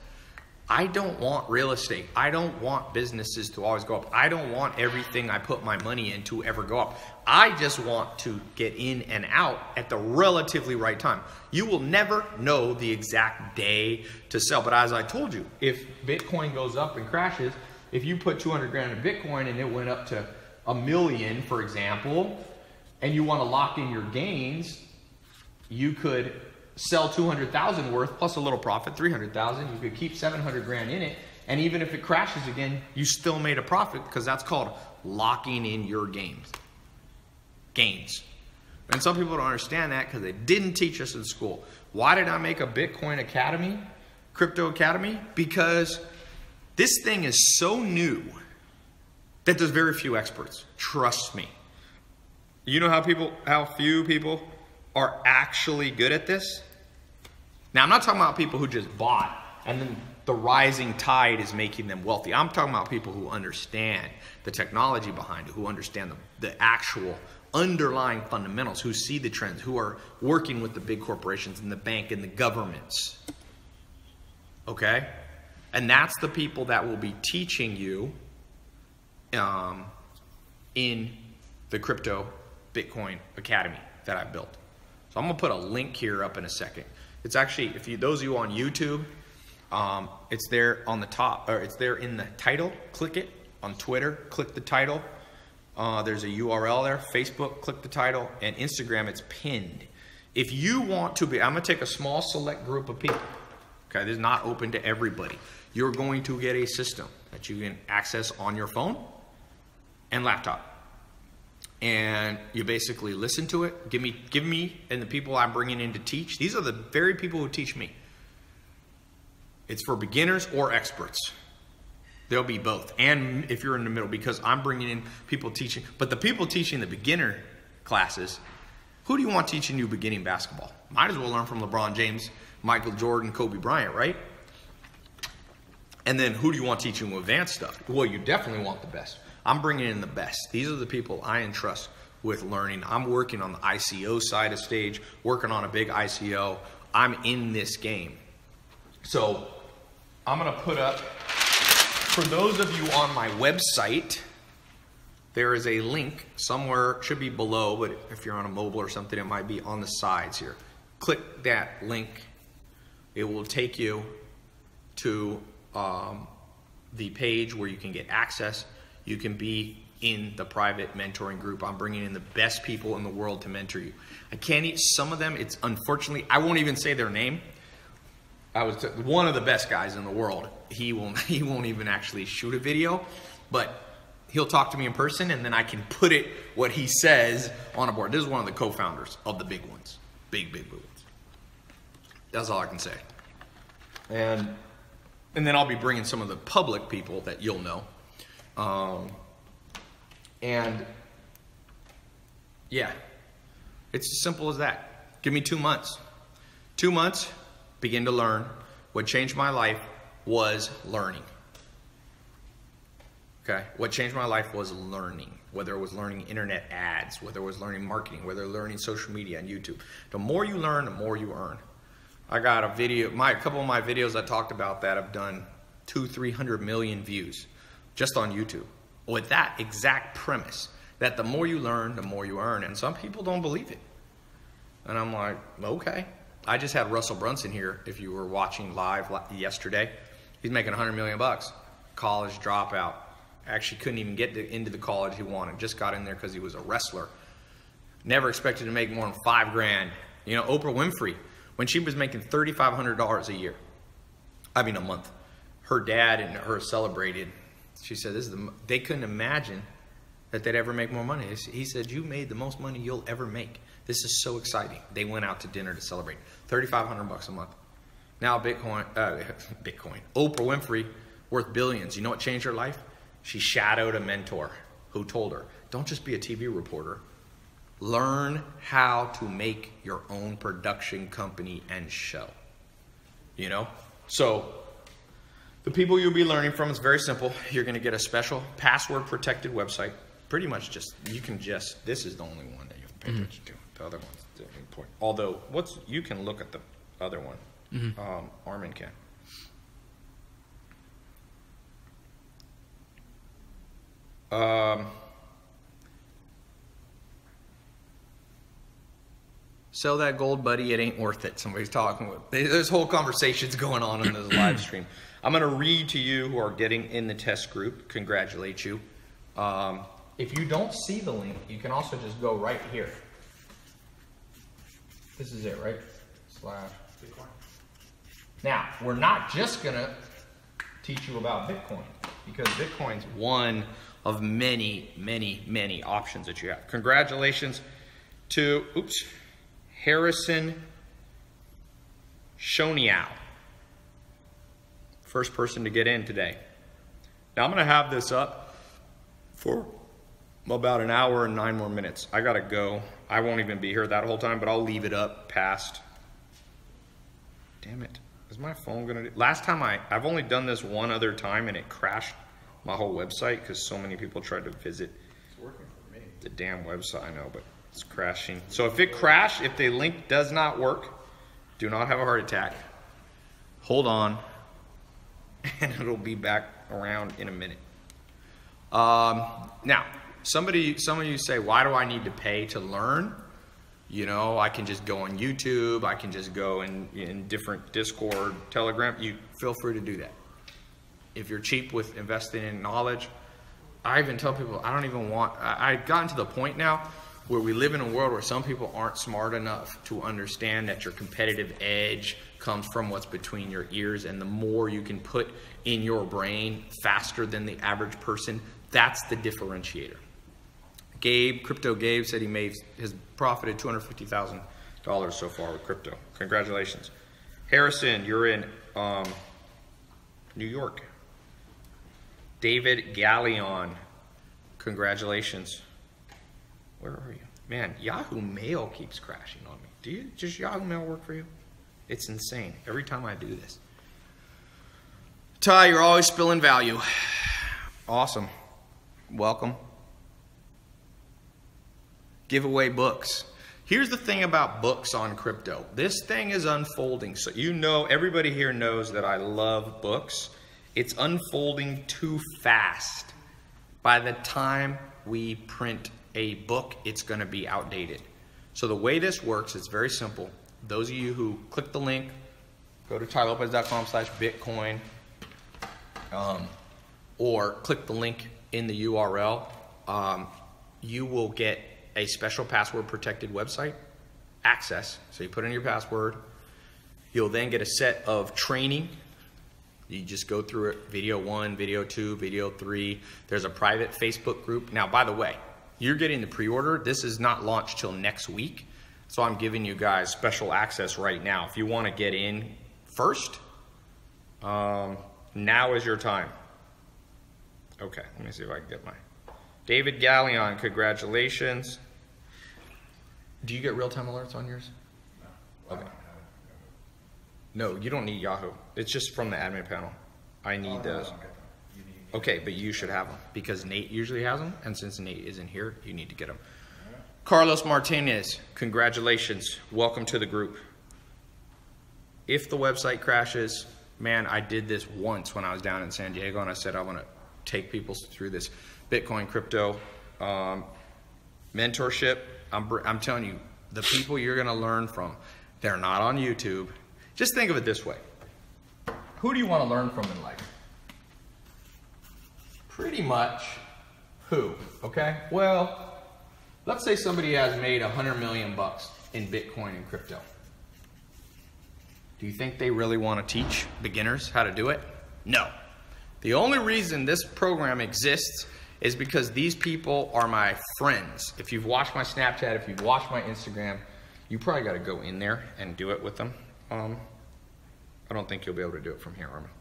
I don't want real estate. I don't want businesses to always go up. I don't want everything I put my money into ever go up. I just want to get in and out at the relatively right time. You will never know the exact day to sell. But as I told you, if Bitcoin goes up and crashes, if you put 200 grand in Bitcoin and it went up to $1 million, for example, and you want to lock in your gains, you could sell 200,000 worth plus a little profit, 300,000. You could keep 700 grand in it, and even if it crashes again, you still made a profit because that's called locking in your gains. And some people don't understand that because they didn't teach us in school. Why did I make a Bitcoin Academy, Crypto Academy? Because this thing is so new that there's very few experts. Trust me. You know how few people are actually good at this? Now, I'm not talking about people who just bought and then the rising tide is making them wealthy. I'm talking about people who understand the technology behind it, who understand the actual underlying fundamentals, who see the trends, who are working with the big corporations and the bank and the governments. Okay? And that's the people that will be teaching you in the Crypto Bitcoin Academy that I built. So I'm going to put a link here up in a second. It's actually, those of you on YouTube, it's there on the top, or it's there in the title. Click it. On Twitter, click the title. There's a URL there. Facebook, click the title. And Instagram, it's pinned. If you want to be, I'm going to take a small select group of people. Okay, this is not open to everybody. You're going to get a system that you can access on your phone and laptop. And you basically listen to it. Give me and the people I'm bringing in to teach. These are the very people who teach me. It's for beginners or experts. There'll be both. And if you're in the middle, because I'm bringing in people teaching. But the people teaching the beginner classes, who do you want teaching you beginning basketball? Might as well learn from LeBron James, Michael Jordan, Kobe Bryant, right? And then who do you want teaching you advanced stuff? Well, you definitely want the best. I'm bringing in the best. These are the people I entrust with learning. I'm working on the ICO side of stage, working on a big ICO. I'm in this game. So I'm going to put up, for those of you on my website, there is a link somewhere, should be below, but if you're on a mobile or something, it might be on the sides here. Click that link. It will take you to the page where you can get access. You can be in the private mentoring group. I'm bringing in the best people in the world to mentor you. I can't eat some of them. It's unfortunately, I won't even say their name. I was one of the best guys in the world. He won't even actually shoot a video, but he'll talk to me in person, and then I can put it, what he says, on a board. This is one of the co-founders of the big ones. Big ones. That's all I can say. And then I'll be bringing some of the public people that you'll know. And yeah, it's as simple as that. Give me 2 months. 2 months, begin to learn. What changed my life was learning. Okay, what changed my life was learning. Whether it was learning internet ads, whether it was learning marketing, whether learning social media and YouTube. The more you learn, the more you earn. I got a video, a couple of my videos I talked about that have done 200-300 million views just on YouTube. With that exact premise, that the more you learn, the more you earn. And some people don't believe it. And I'm like, okay. I just had Russell Brunson here, if you were watching live yesterday. He's making 100 million bucks. College dropout. Actually couldn't even get into the college he wanted. Just got in there because he was a wrestler. Never expected to make more than $5 grand. You know, Oprah Winfrey, when she was making $3,500 a year, I mean a month, her dad and her celebrated. She said, they couldn't imagine that they'd ever make more money. He said, you made the most money you'll ever make. This is so exciting. They went out to dinner to celebrate. $3,500 a month. Now Bitcoin, Oprah Winfrey, worth billions. You know what changed her life? She shadowed a mentor who told her, don't just be a TV reporter. Learn how to make your own production company and show. You know? So, the people you'll be learning from is very simple. You're going to get a special password protected website. Pretty much just, this is the only one that you have to pay attention to. The other one's the important. Although, you can look at the other one. Armin can. Sell that gold, buddy. It ain't worth it. Somebody's talking with. There's whole conversations going on in this live stream. I'm going to read to you who are getting in the test group. Congratulate you. If you don't see the link, you can also just go right here. This is it, right? /Bitcoin. Now, we're not just going to teach you about Bitcoin, because Bitcoin's one of many, many, many options that you have. Congratulations to, Harrison Shoniao. First person to get in today. Now I'm going to have this up for about an hour and 9 more minutes. I got to go. I won't even be here that whole time, but I'll leave it up past. Damn it. Is my phone going to do? Last time I've only done this one other time and it crashed my whole website because so many people tried to visit. It's working for me. The damn website, I know, but it's crashing. So if it crashed, if the link does not work, do not have a heart attack. Hold on, and it'll be back around in a minute. Now, some of you say, why do I need to pay to learn? You know, I can just go on YouTube. I can just go in different Discord, Telegram. You feel free to do that. If you're cheap with investing in knowledge, I even tell people I don't even want, I've gotten to the point now where we live in a world where some people aren't smart enough to understand that your competitive edge comes from what's between your ears, and the more you can put in your brain faster than the average person, that's the differentiator. Crypto Gabe said has profited $250,000 so far with crypto. Congratulations. Harrison, you're in New York. David Galleon, congratulations. Where are you? Man, Yahoo Mail keeps crashing on me. Does Yahoo Mail work for you? It's insane every time I do this. Ty, you're always spilling value. Awesome. Welcome. Give away books. Here's the thing about books on crypto. This thing is unfolding. So you know, everybody here knows that I love books. It's unfolding too fast. By the time we print a book, it's going to be outdated. So the way this works is very simple. Those of you who click the link, go to tylopez.com/Bitcoin, or click the link in the URL, you will get a special password protected website access. So you put in your password. You'll then get a set of training. You just go through it, video 1, video 2, video 3. There's a private Facebook group. Now, by the way, you're getting the pre-order. This is not launched till next week. So I'm giving you guys special access right now. If you want to get in first, now is your time. Okay, let me see if I can get my... David Galleon, congratulations. Do you get real-time alerts on yours? No. Okay. No, you don't need Yahoo. It's just from the admin panel. I need those. Okay, but you should have them because Nate usually has them, and since Nate isn't here, you need to get them. Carlos Martinez, congratulations. Welcome to the group. If the website crashes, man, I did this once when I was down in San Diego, and I said I want to take people through this Bitcoin crypto mentorship. I'm telling you, the people you're going to learn from, they're not on YouTube. Just think of it this way. Who do you want to learn from in life? Pretty much who, okay? Well, let's say somebody has made $100 million in Bitcoin and crypto. Do you think they really want to teach beginners how to do it? No. The only reason this program exists is because these people are my friends. If you've watched my Snapchat, if you've watched my Instagram, you probably got to go in there and do it with them. I don't think you'll be able to do it from here, Armin.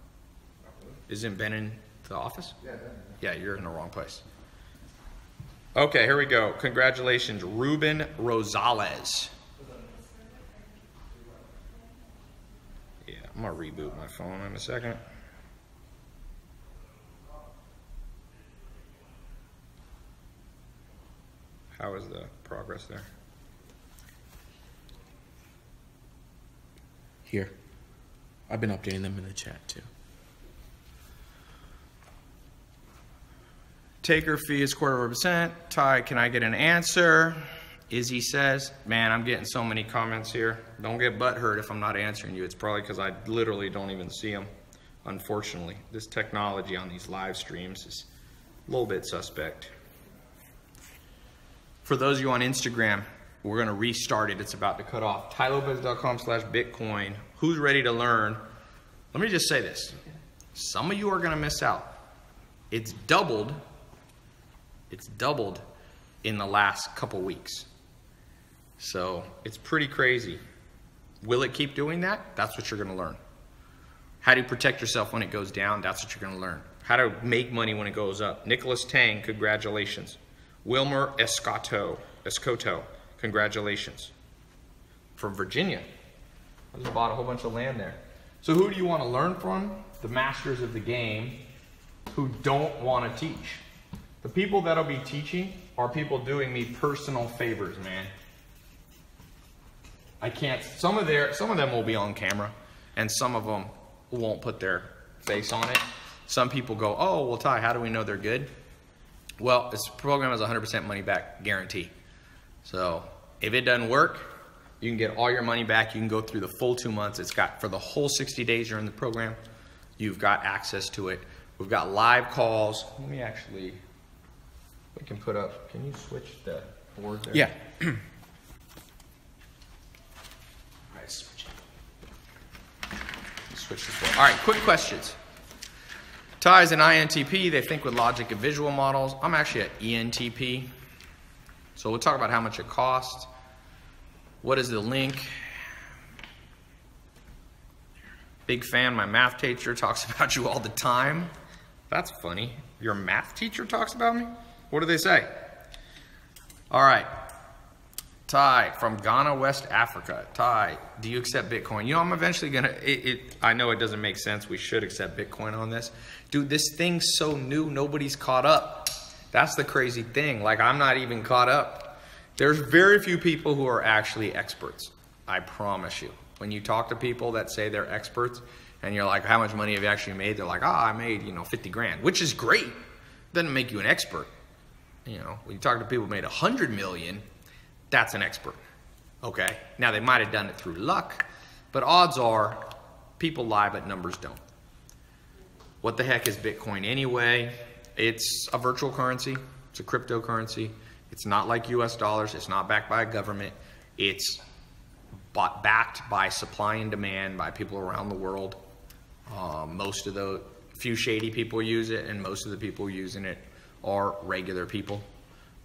Isn't Ben in the office? Yeah, Ben. Yeah, you're in the wrong place. Okay, here we go. Congratulations, Ruben Rosales. Yeah, I'm gonna reboot my phone in a second. How is the progress there? Here. I've been updating them in the chat too. Taker fee is 0.25%. Ty, can I get an answer? Izzy says, man, I'm getting so many comments here. Don't get butthurt if I'm not answering you. It's probably because I literally don't even see them. Unfortunately, this technology on these live streams is a little bit suspect. For those of you on Instagram, we're going to restart it. It's about to cut off. tylopez.com/Bitcoin. Who's ready to learn? Let me just say this. Some of you are going to miss out. It's doubled. It's doubled in the last couple weeks. So it's pretty crazy. Will it keep doing that? That's what you're going to learn. How do you protect yourself when it goes down? That's what you're going to learn. How to make money when it goes up. Nicholas Tang, congratulations. Wilmer Escoto, congratulations. From Virginia. I just bought a whole bunch of land there. So who do you want to learn from? The masters of the game who don't want to teach. The people that'll be teaching are people doing me personal favors, man. I can't, some of them will be on camera, and some of them won't put their face on it. Some people go, oh, well, Ty, how do we know they're good? Well, this program has 100% money back guarantee. So if it doesn't work, you can get all your money back. You can go through the full 2 months. It's got, for the whole 60 days you're in the program, you've got access to it. We've got live calls. Let me actually, we can put up, can you switch the board there? Yeah. Switch this board. All right, quick questions. Ty's an INTP. They think with logic and visual models. I'm actually an ENTP. So we'll talk about how much it costs. What is the link? Big fan. My math teacher talks about you all the time. That's funny. Your math teacher talks about me? What do they say? All right. Ty from Ghana, West Africa. Ty, do you accept Bitcoin? You know, I'm eventually going to, I know it doesn't make sense. We should accept Bitcoin on this. Dude, this thing's so new, nobody's caught up. That's the crazy thing. Like, I'm not even caught up. There's very few people who are actually experts. I promise you. When you talk to people that say they're experts, and you're like, how much money have you actually made? They're like, I made, 50 grand, which is great. Doesn't make you an expert. You know, when you talk to people who made 100 million, that's an expert, okay? Now, they might have done it through luck, but odds are people lie, but numbers don't. What the heck is Bitcoin anyway? It's a virtual currency. It's a cryptocurrency. It's not like US dollars. It's not backed by a government. It's backed by supply and demand by people around the world. Most of the few shady people use it, and most of the people using it are regular people.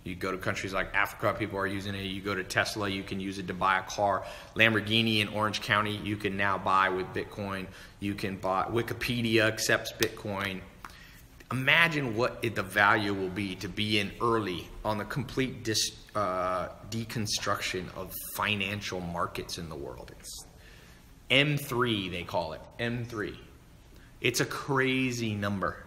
You go to countries like Africa, people are using it. You go to Tesla, you can use it to buy a car. Lamborghini in Orange County, you can now buy with Bitcoin. You can buy, Wikipedia accepts Bitcoin. Imagine what the value will be to be in early on the complete deconstruction of financial markets in the world. M3, they call it, M3. It's a crazy number.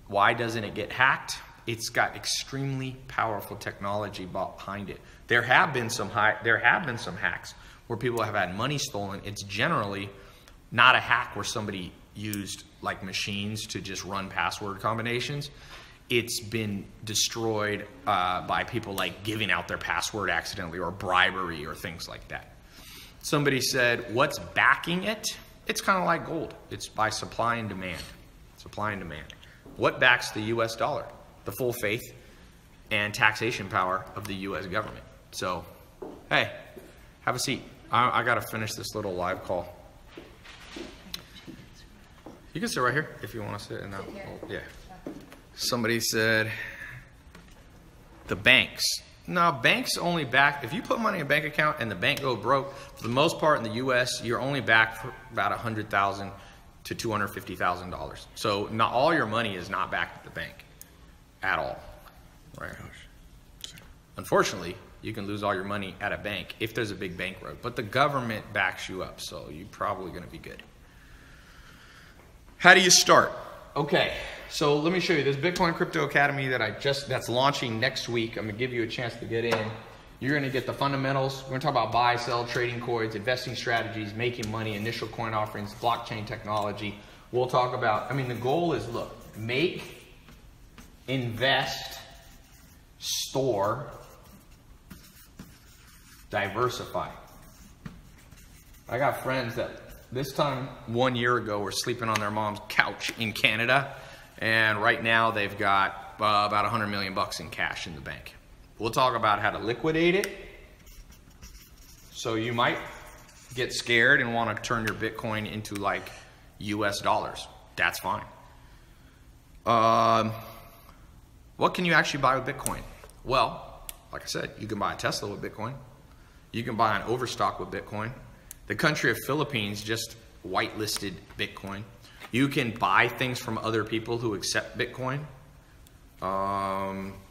Why doesn't it get hacked? It's got extremely powerful technology behind it. There have been some hacks where people have had money stolen. It's generally not a hack where somebody used like machines to just run password combinations. It's been destroyed by people like giving out their password accidentally or bribery or things like that. Somebody said, what's backing it? It's kind of like gold. It's by supply and demand. Supply and demand. What backs the US dollar? The full faith and taxation power of the US government. So, hey, have a seat. I got to finish this little live call. You can sit right here if you want to sit in that. Oh, yeah. Somebody said, the banks. No, banks only back, if you put money in a bank account and the bank go broke, for the most part in the US, you're only back for about $100,000 to $250,000. So not all your money is not back at the bank at all. Right. Unfortunately, you can lose all your money at a bank if there's a big bank run, but the government backs you up, so you're probably going to be good. How do you start? Okay, so let me show you this Bitcoin Crypto Academy that's launching next week. I'm gonna give you a chance to get in. You're gonna get the fundamentals. We're gonna talk about buy, sell, trading coins, investing strategies, making money, initial coin offerings, blockchain technology. We'll talk about, the goal is, look, make, invest, store, diversify. I got friends that this time 1 year ago were sleeping on their mom's couch in Canada, and right now they've got about $100 million in cash in the bank. We'll talk about how to liquidate it. So you might get scared and want to turn your Bitcoin into like US dollars. That's fine. What can you actually buy with Bitcoin? Well, like I said, you can buy a Tesla with Bitcoin. You can buy an overstock with Bitcoin. The country of Philippines just whitelisted Bitcoin. You can buy things from other people who accept Bitcoin.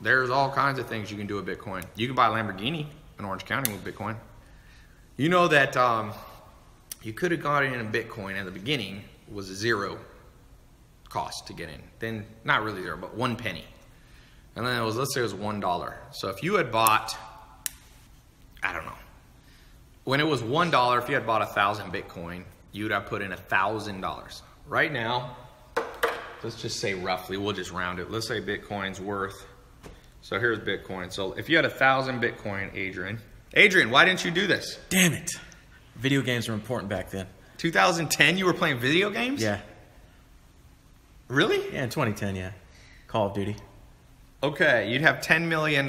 There's all kinds of things you can do with Bitcoin. You can buy a Lamborghini in Orange County with Bitcoin. You know that you could have got in Bitcoin at the beginning was a zero cost to get in. Then, not really zero, but 1 penny. And then it was, let's say it was $1. So if you had bought, I don't know, when it was $1, if you had bought 1,000 Bitcoin, you'd have put in $1,000. Right now, let's just say roughly, we'll just round it. Let's say Bitcoin's worth, so here's Bitcoin. So if you had 1,000 Bitcoin, Adrian, why didn't you do this? Damn it. Video games were important back then. 2010, you were playing video games? Yeah. Really? Yeah, in 2010, yeah. Call of Duty. Okay, you'd have $10 million.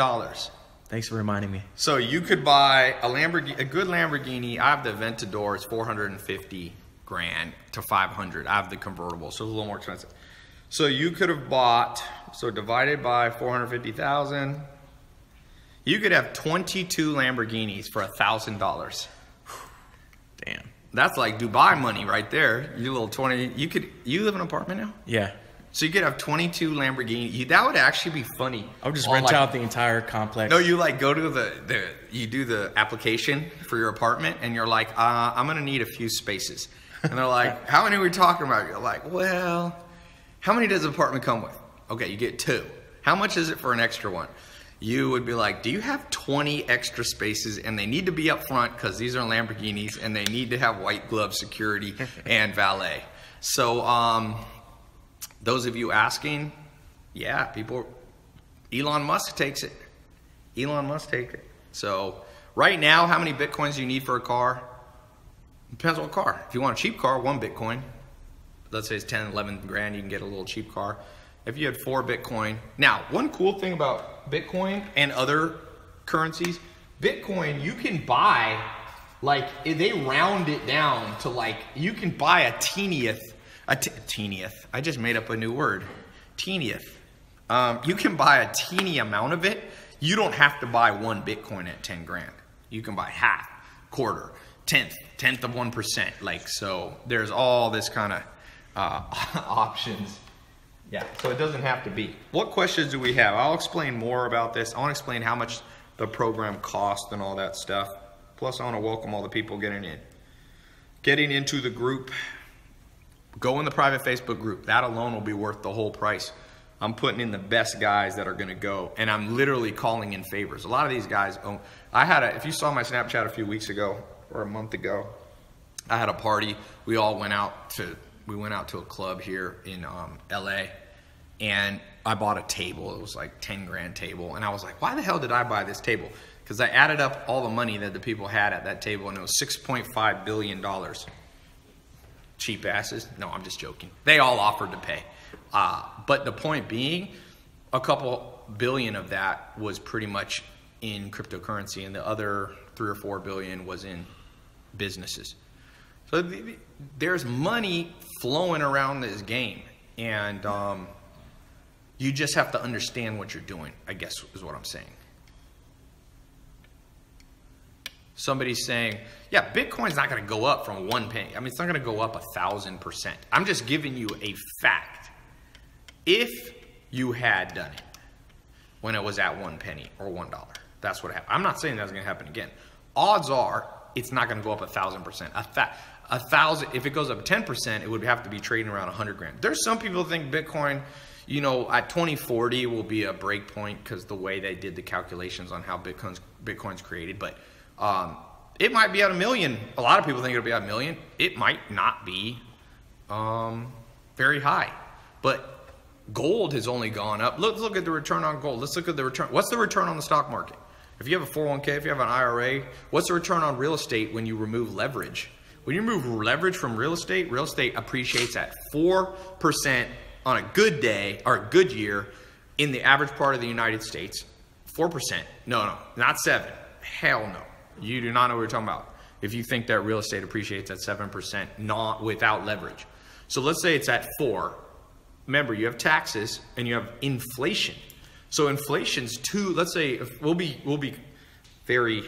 Thanks for reminding me. So you could buy a Lamborghini, a good Lamborghini. I have the Aventador, it's 450 grand to 500. I have the convertible, so it's a little more expensive. So you could have bought, so divided by 450,000, you could have 22 Lamborghinis for $1,000. Damn. That's like Dubai money right there. You little 20, you live in an apartment now? Yeah. So you could have 22 Lamborghini. That would actually be funny. I would just rent out the entire complex. No, you like go to you do the application for your apartment and you're like, I'm going to need a few spaces. And they're like, how many are we talking about? You're like, well, how many does an apartment come with? Okay, you get 2. How much is it for an extra one? You would be like, do you have 20 extra spaces? And they need to be up front because these are Lamborghinis and they need to have white glove security and valet. So those of you asking, yeah, Elon Musk takes it. Elon Musk takes it. So right now, how many Bitcoins do you need for a car? Depends on what car. If you want a cheap car, 1 Bitcoin. Let's say it's 10, 11 grand, you can get a little cheap car. If you had 4 Bitcoin. Now, one cool thing about Bitcoin and other currencies, Bitcoin, you can buy, like, they round it down to like, you can buy a teenieth. I just made up a new word. Teenieth. You can buy a teeny amount of it. You don't have to buy 1 Bitcoin at 10 grand. You can buy half, quarter, tenth of 1%. Like, so there's all this kind of options. Yeah, so it doesn't have to be. What questions do we have? I'll explain more about this. I want to explain how much the program costs and all that stuff. Plus, I want to welcome all the people getting in. getting into the group, go in the private Facebook group. That alone will be worth the whole price. I'm putting in the best guys that are going to go, and I'm literally calling in favors. A lot of these guys own. If you saw my Snapchat a few weeks ago or a month ago, I had a party. We all went out to a club here in LA, and I bought a table. It was like 10 grand table, and I was like, why the hell did I buy this table? Because I added up all the money that the people had at that table, and it was $6.5 billion. Cheap asses. No, I'm just joking. They all offered to pay. But the point being, a couple billion of that was pretty much in cryptocurrency, and the other 3 or 4 billion was in businesses. So there's money flowing around this game, and you just have to understand what you're doing, I guess is what I'm saying. Somebody's saying, yeah, Bitcoin's not going to go up from 1 penny. I mean, it's not going to go up 1,000%. I'm just giving you a fact. If you had done it when it was at 1 penny or $1, that's what happened. I'm not saying that's going to happen again. Odds are it's not going to go up 1,000%. If it goes up 10%, it would have to be trading around 100 grand. There's some people think Bitcoin, you know, at 2040 will be a break point because the way they did the calculations on how Bitcoin's created. But it might be at 1 million. A lot of people think it'll be at 1 million. It might not be very high. But gold has only gone up. Let's look at the return on gold. Let's look at the return. What's the return on the stock market? If you have a 401k, if you have an IRA, what's the return on real estate when you remove leverage? When you remove leverage from real estate appreciates at 4% on a good day or a good year in the average part of the United States. 4%. No, not 7. Hell no. You do not know what you're talking about if you think that real estate appreciates at 7% not without leverage. So let's say it's at 4. Remember, you have taxes and you have inflation. So inflation's let's say we'll be very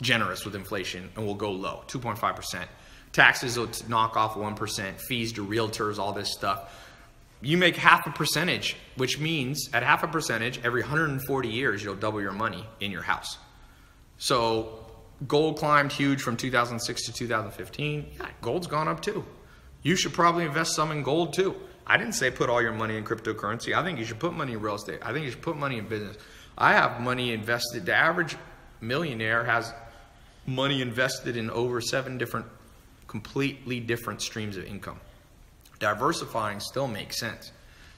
generous with inflation and we'll go low, 2.5%. Taxes will knock off 1%, fees to realtors, all this stuff. You make 0.5%, which means at 0.5%, every 140 years, you'll double your money in your house. So gold climbed huge from 2006 to 2015. Yeah, gold's gone up too. You should probably invest some in gold too. I didn't say put all your money in cryptocurrency. I think you should put money in real estate. I think you should put money in business. I have money invested. The average millionaire has money invested in over 7 different, completely different streams of income. Diversifying still makes sense.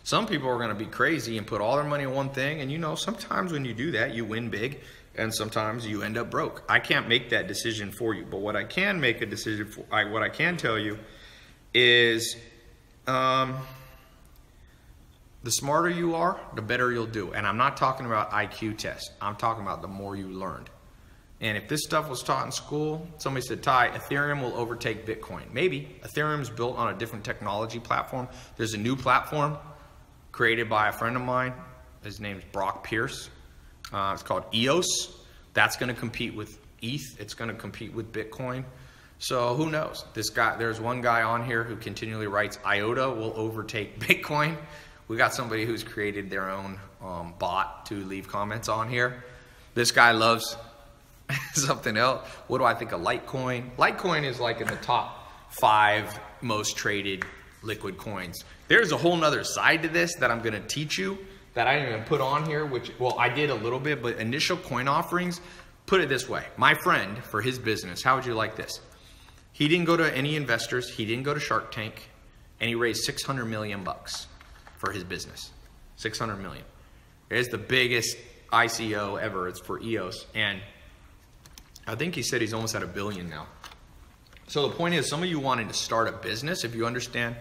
Some people are going to be crazy and put all their money in one thing. And you know, sometimes when you do that, you win big. And sometimes you end up broke. I can't make that decision for you. But what I can make a decision for, what I can tell you is the smarter you are, the better you'll do. And I'm not talking about IQ tests. I'm talking about the more you learned. And if this stuff was taught in school, somebody said, Ty, Ethereum will overtake Bitcoin. Maybe. Ethereum's built on a different technology platform. There's a new platform created by a friend of mine. His name's Brock Pierce. It's called EOS. That's going to compete with ETH. It's going to compete with Bitcoin. So who knows? This guy, there's one guy on here who continually writes IOTA will overtake Bitcoin. We got somebody who's created their own bot to leave comments on here. This guy loves something else. What do I think of Litecoin? Litecoin is like in the top 5 most traded liquid coins. There's a whole nother side to this that I'm going to teach you that I didn't even put on here, which, well, I did a little bit, but initial coin offerings, put it this way. My friend, for his business, how would you like this? He didn't go to any investors. He didn't go to Shark Tank, and he raised $600 million for his business. $600 million. It's the biggest ICO ever. It's for EOS, and I think he said he's almost at $1 billion now. So the point is, some of you wanting to start a business, if you understand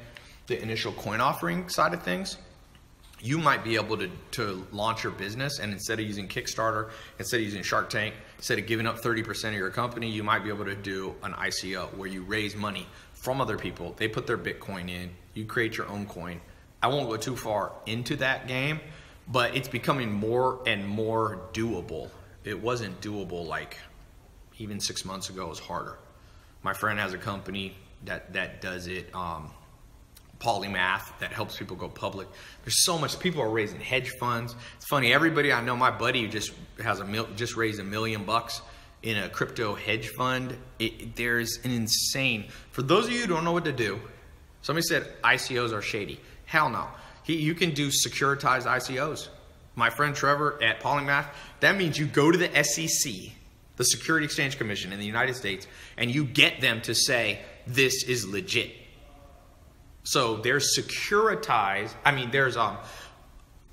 the initial coin offering side of things, you might be able to launch your business, and instead of using Kickstarter, instead of using Shark Tank, instead of giving up 30% of your company, you might be able to do an ICO where you raise money from other people. They put their Bitcoin in, you create your own coin. I won't go too far into that game, but it's becoming more and more doable. It wasn't doable like even 6 months ago. It was harder. My friend has a company that does it, Polymath, that helps people go public. There's so much. People are raising hedge funds. It's funny. Everybody I know, my buddy just has just raised $1 million, in a crypto hedge fund, there's an insane, for those of you who don't know what to do, somebody said ICOs are shady. Hell no. You can do securitized ICOs. My friend Trevor at Polymath, that means you go to the SEC, the Security Exchange Commission in the United States, and you get them to say, this is legit. So there's securitized, I mean, there's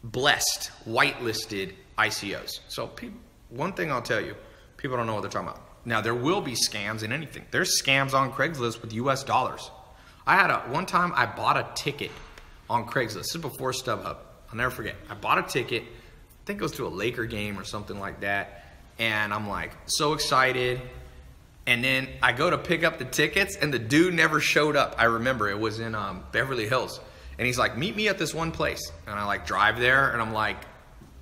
blessed, whitelisted ICOs. So one thing I'll tell you, people don't know what they're talking about. Now, there will be scams in anything. There's scams on Craigslist with US dollars. One time I bought a ticket on Craigslist. This is before StubHub. I'll never forget. I bought a ticket. I think it was to a Laker game or something like that. And I'm like so excited. And then I go to pick up the tickets and the dude never showed up. I remember it was in Beverly Hills. And he's like, meet me at this one place. And I like drive there and I'm like,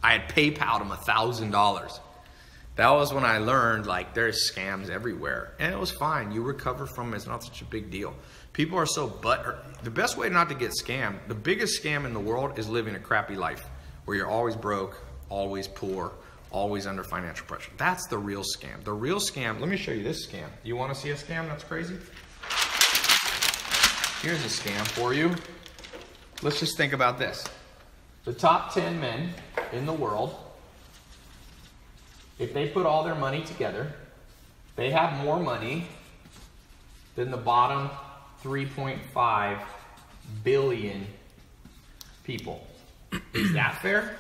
I had PayPal'd him $1,000. That was when I learned like there's scams everywhere. And it was fine. You recover from it. It's not such a big deal. People are so butthurt. The best way not to get scammed, the biggest scam in the world is living a crappy life where you're always broke, always poor, always under financial pressure. That's the real scam. The real scam, let me show you this scam. You want to see a scam that's crazy? Here's a scam for you. Let's just think about this. The top 10 men in the world, if they put all their money together, they have more money than the bottom 3.5 billion people. Is that fair?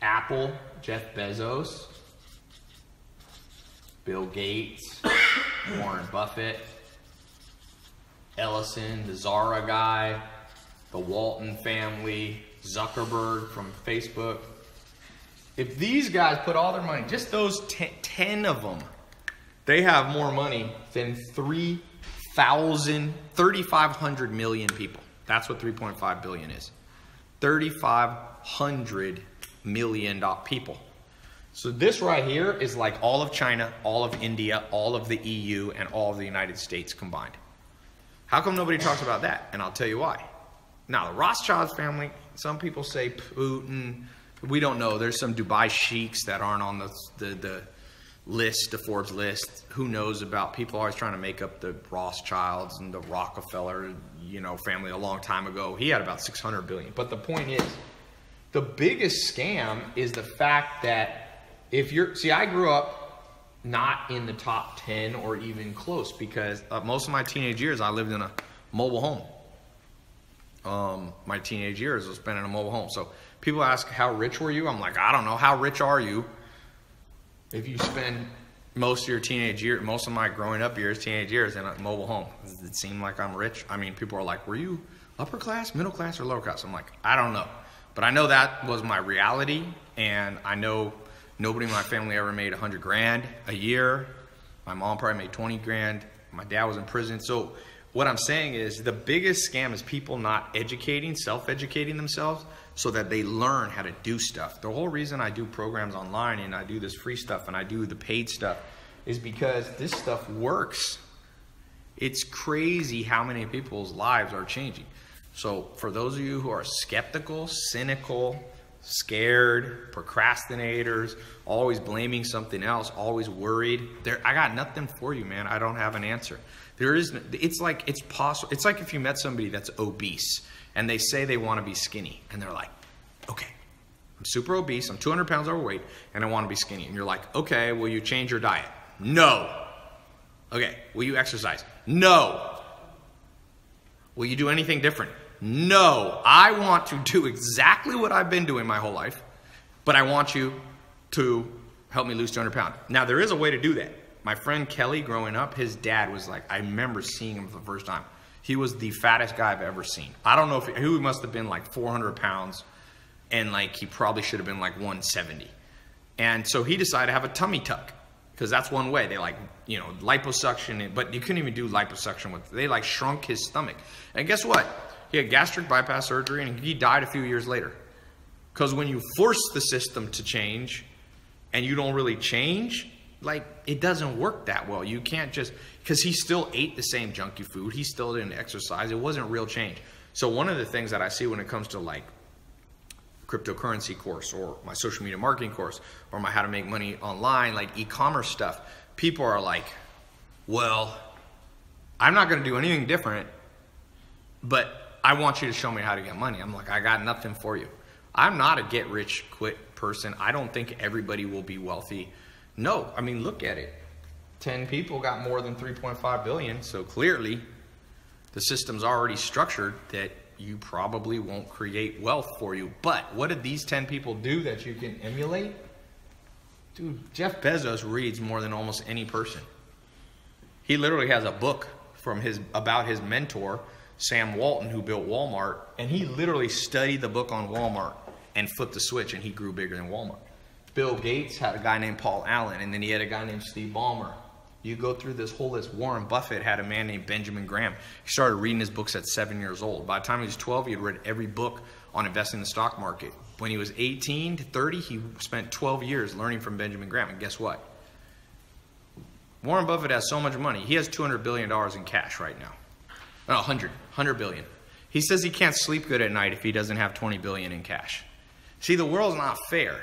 Apple, Jeff Bezos, Bill Gates, Warren Buffett, Ellison, the Zara guy, the Walton family, Zuckerberg from Facebook. If these guys put all their money, just those 10 of them, they have more money than 3,500 million people. That's what 3.5 billion is. 3,500 million people. So this right here is like all of China, all of India, all of the EU, and all of the United States combined. How come nobody talks about that? And I'll tell you why. Now, the Rothschild family, some people say Putin. We don't know. There's some Dubai sheiks that aren't on the list, the Forbes list. Who knows about people always trying to make up the Rothschilds and the Rockefeller, family a long time ago. He had about 600 billion. But the point is, the biggest scam is the fact that I grew up not in the top 10 or even close because most of my teenage years I lived in a mobile home. My teenage years was spent in a mobile home. So people ask, how rich were you? I'm like, I don't know. How rich are you? If you spend most of my growing up years, teenage years in a mobile home, does it seem like I'm rich? I mean, people are like, were you upper class, middle class, or lower class? I'm like, I don't know. But I know that was my reality, and I know nobody in my family ever made 100 grand a year. My mom probably made 20 grand. My dad was in prison. So what I'm saying is the biggest scam is people not self-educating themselves so that they learn how to do stuff. The whole reason I do programs online and I do this free stuff and I do the paid stuff is because this stuff works. It's crazy how many people's lives are changing. So for those of you who are skeptical, cynical, scared, procrastinators, always blaming something else, always worried, I got nothing for you, man. I don't have an answer. It's like if you met somebody that's obese and they say they want to be skinny and they're like, okay, I'm super obese, I'm 200 pounds overweight and I want to be skinny. And you're like, okay, will you change your diet? No. Okay, will you exercise? No. Will you do anything different? No. I want to do exactly what I've been doing my whole life, but I want you to help me lose 200 pounds. Now, there is a way to do that. My friend Kelly, growing up, his dad was like, I remember seeing him for the first time. He was the fattest guy I've ever seen. I don't know if he must have been like 400 pounds, and like he probably should have been like 170. And so he decided to have a tummy tuck, because that's one way. They like, liposuction, but you couldn't even do liposuction they like shrunk his stomach. And guess what? He had gastric bypass surgery and he died a few years later. Because when you force the system to change and you don't really change, like it doesn't work that well. You can't just, because he still ate the same junky food. He still didn't exercise. It wasn't real change. So one of the things that I see when it comes to like cryptocurrency course, or my social media marketing course, or my how to make money online, like e-commerce stuff, people are like, well, I'm not going to do anything different, but I want you to show me how to get money. I'm like, I got nothing for you. I'm not a get rich quick person. I don't think everybody will be wealthy. No, I mean, look at it. 10 people got more than 3.5 billion. So clearly the system's already structured that you probably won't create wealth for you. But what did these 10 people do that you can emulate? Dude, Jeff Bezos reads more than almost any person. He literally has a book about his mentor, Sam Walton, who built Walmart, and he literally studied the book on Walmart and flipped the switch, and he grew bigger than Walmart. Bill Gates had a guy named Paul Allen, and then he had a guy named Steve Ballmer. You go through this whole list. Warren Buffett had a man named Benjamin Graham. He started reading his books at 7 years old. By the time he was 12, he had read every book on investing in the stock market. When he was 18 to 30, he spent 12 years learning from Benjamin Graham. And guess what? Warren Buffett has so much money. He has $200 billion in cash right now. No, 100 billion. He says he can't sleep good at night if he doesn't have 20 billion in cash. See, the world's not fair.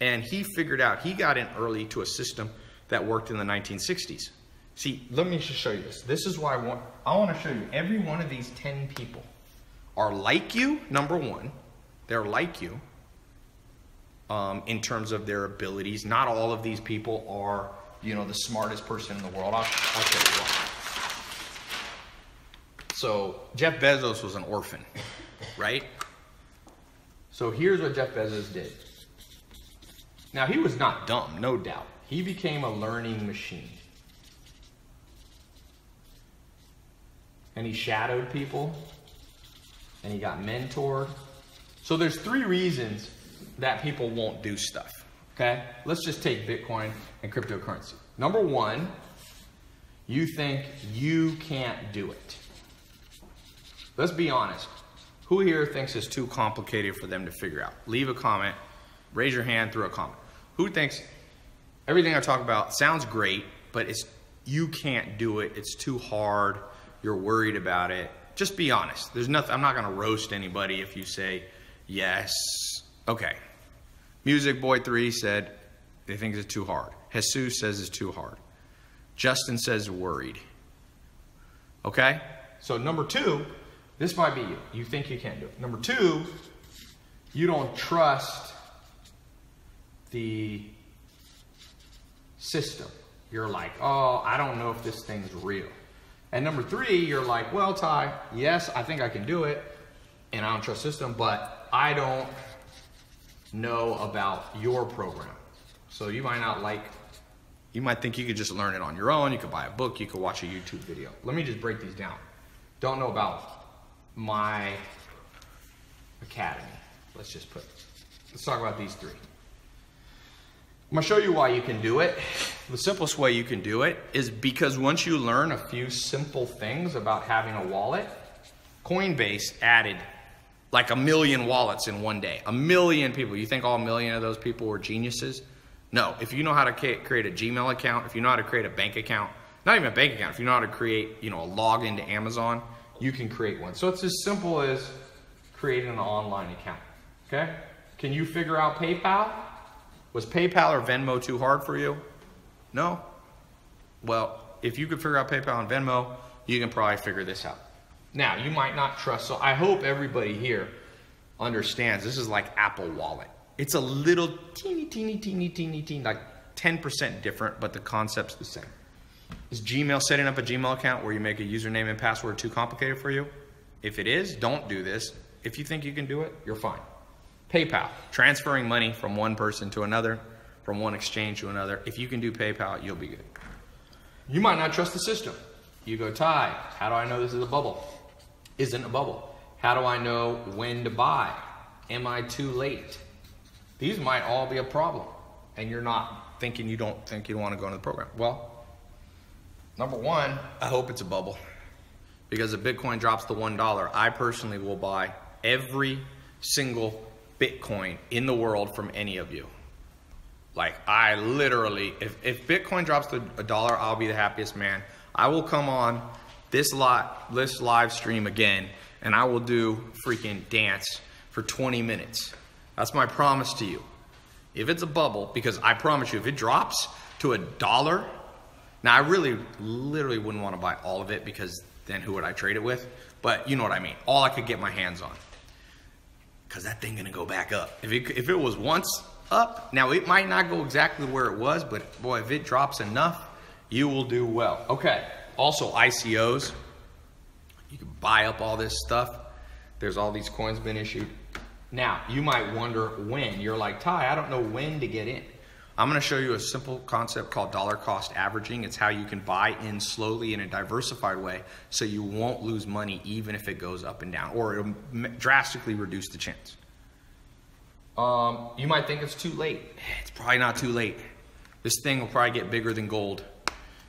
And he figured out, he got in early to a system that worked in the 1960s. See, let me just show you this. This is why I want to show you every one of these 10 people are like you, number one. They're like you in terms of their abilities. Not all of these people are, you know, the smartest person in the world. I'll tell you why. So Jeff Bezos was an orphan, right? So here's what Jeff Bezos did. Now, he was not dumb, no doubt. He became a learning machine. And he shadowed people. And he got mentored. So there's 3 reasons that people won't do stuff. Okay? Let's just take Bitcoin and cryptocurrency. Number 1, you think you can't do it. Let's be honest. Who here thinks it's too complicated for them to figure out? Leave a comment. Raise your hand through a comment. Who thinks everything I talk about sounds great, but you can't do it. It's too hard. You're worried about it. Just be honest. There's nothing. I'm not going to roast anybody if you say yes. Okay. Music Boy 3 said they think it's too hard. Jesus says it's too hard. Justin says worried. Okay? So number 2, this might be you. You think you can't do it. Number 2, you don't trust the system. You're like, oh, I don't know if this thing's real. And number 3, you're like, well, Ty, yes, I think I can do it, and I don't trust the system, but I don't know about your program. So you might not like, you might think you could just learn it on your own. You could buy a book. You could watch a YouTube video. Let me just break these down. Don't know about my academy. Let's talk about these 3. I'm going to show you why you can do it. The simplest way you can do it is because once you learn a few simple things about having a wallet, Coinbase added like 1 million wallets in one day. 1 million people. You think all 1 million of those people were geniuses? No. If you know how to create a Gmail account, if you know how to create a bank account, not even a bank account, if you know how to create, a login to Amazon, you can create one. So it's as simple as creating an online account. Okay? Can you figure out PayPal? Was PayPal or Venmo too hard for you? No? Well, if you could figure out PayPal and Venmo, you can probably figure this out. Now, you might not trust, so I hope everybody here understands this is like Apple Wallet. It's a little teeny, like 10% different, but the concept's the same. Is Gmail setting up a Gmail account where you make a username and password too complicated for you? If it is, don't do this. If you think you can do it, you're fine. PayPal, transferring money from one person to another, from one exchange to another. If you can do PayPal, you'll be good. You might not trust the system. You go, Ty, how do I know this is a bubble? Isn't a bubble. How do I know when to buy? Am I too late? These might all be a problem. And you're not thinking you don't want to go into the program. Well, number 1, I hope it's a bubble. Because if Bitcoin drops to $1, I personally will buy every single Bitcoin in the world from any of you. Like, I literally, if Bitcoin drops to $1, I'll be the happiest man. I will come on this live stream again, and I will do freaking dance for 20 minutes. That's my promise to you. If it's a bubble, because I promise you, if it drops to $1, now I literally wouldn't want to buy all of it, because then who would I trade it with? But you know what I mean. All I could get my hands on. Because that thing gonna go back up. If it was once up, now it might not go exactly where it was, but boy, if it drops enough, you will do well. Okay, also ICOs. You can buy up all this stuff. There's all these coins been issued. Now, you might wonder when. You're like, Ty, I don't know when to get in. I'm gonna show you a simple concept called dollar cost averaging. It's how you can buy in slowly in a diversified way so you won't lose money even if it goes up and down, or it'll drastically reduce the chance. You might think it's too late. It's probably not too late. This thing will probably get bigger than gold.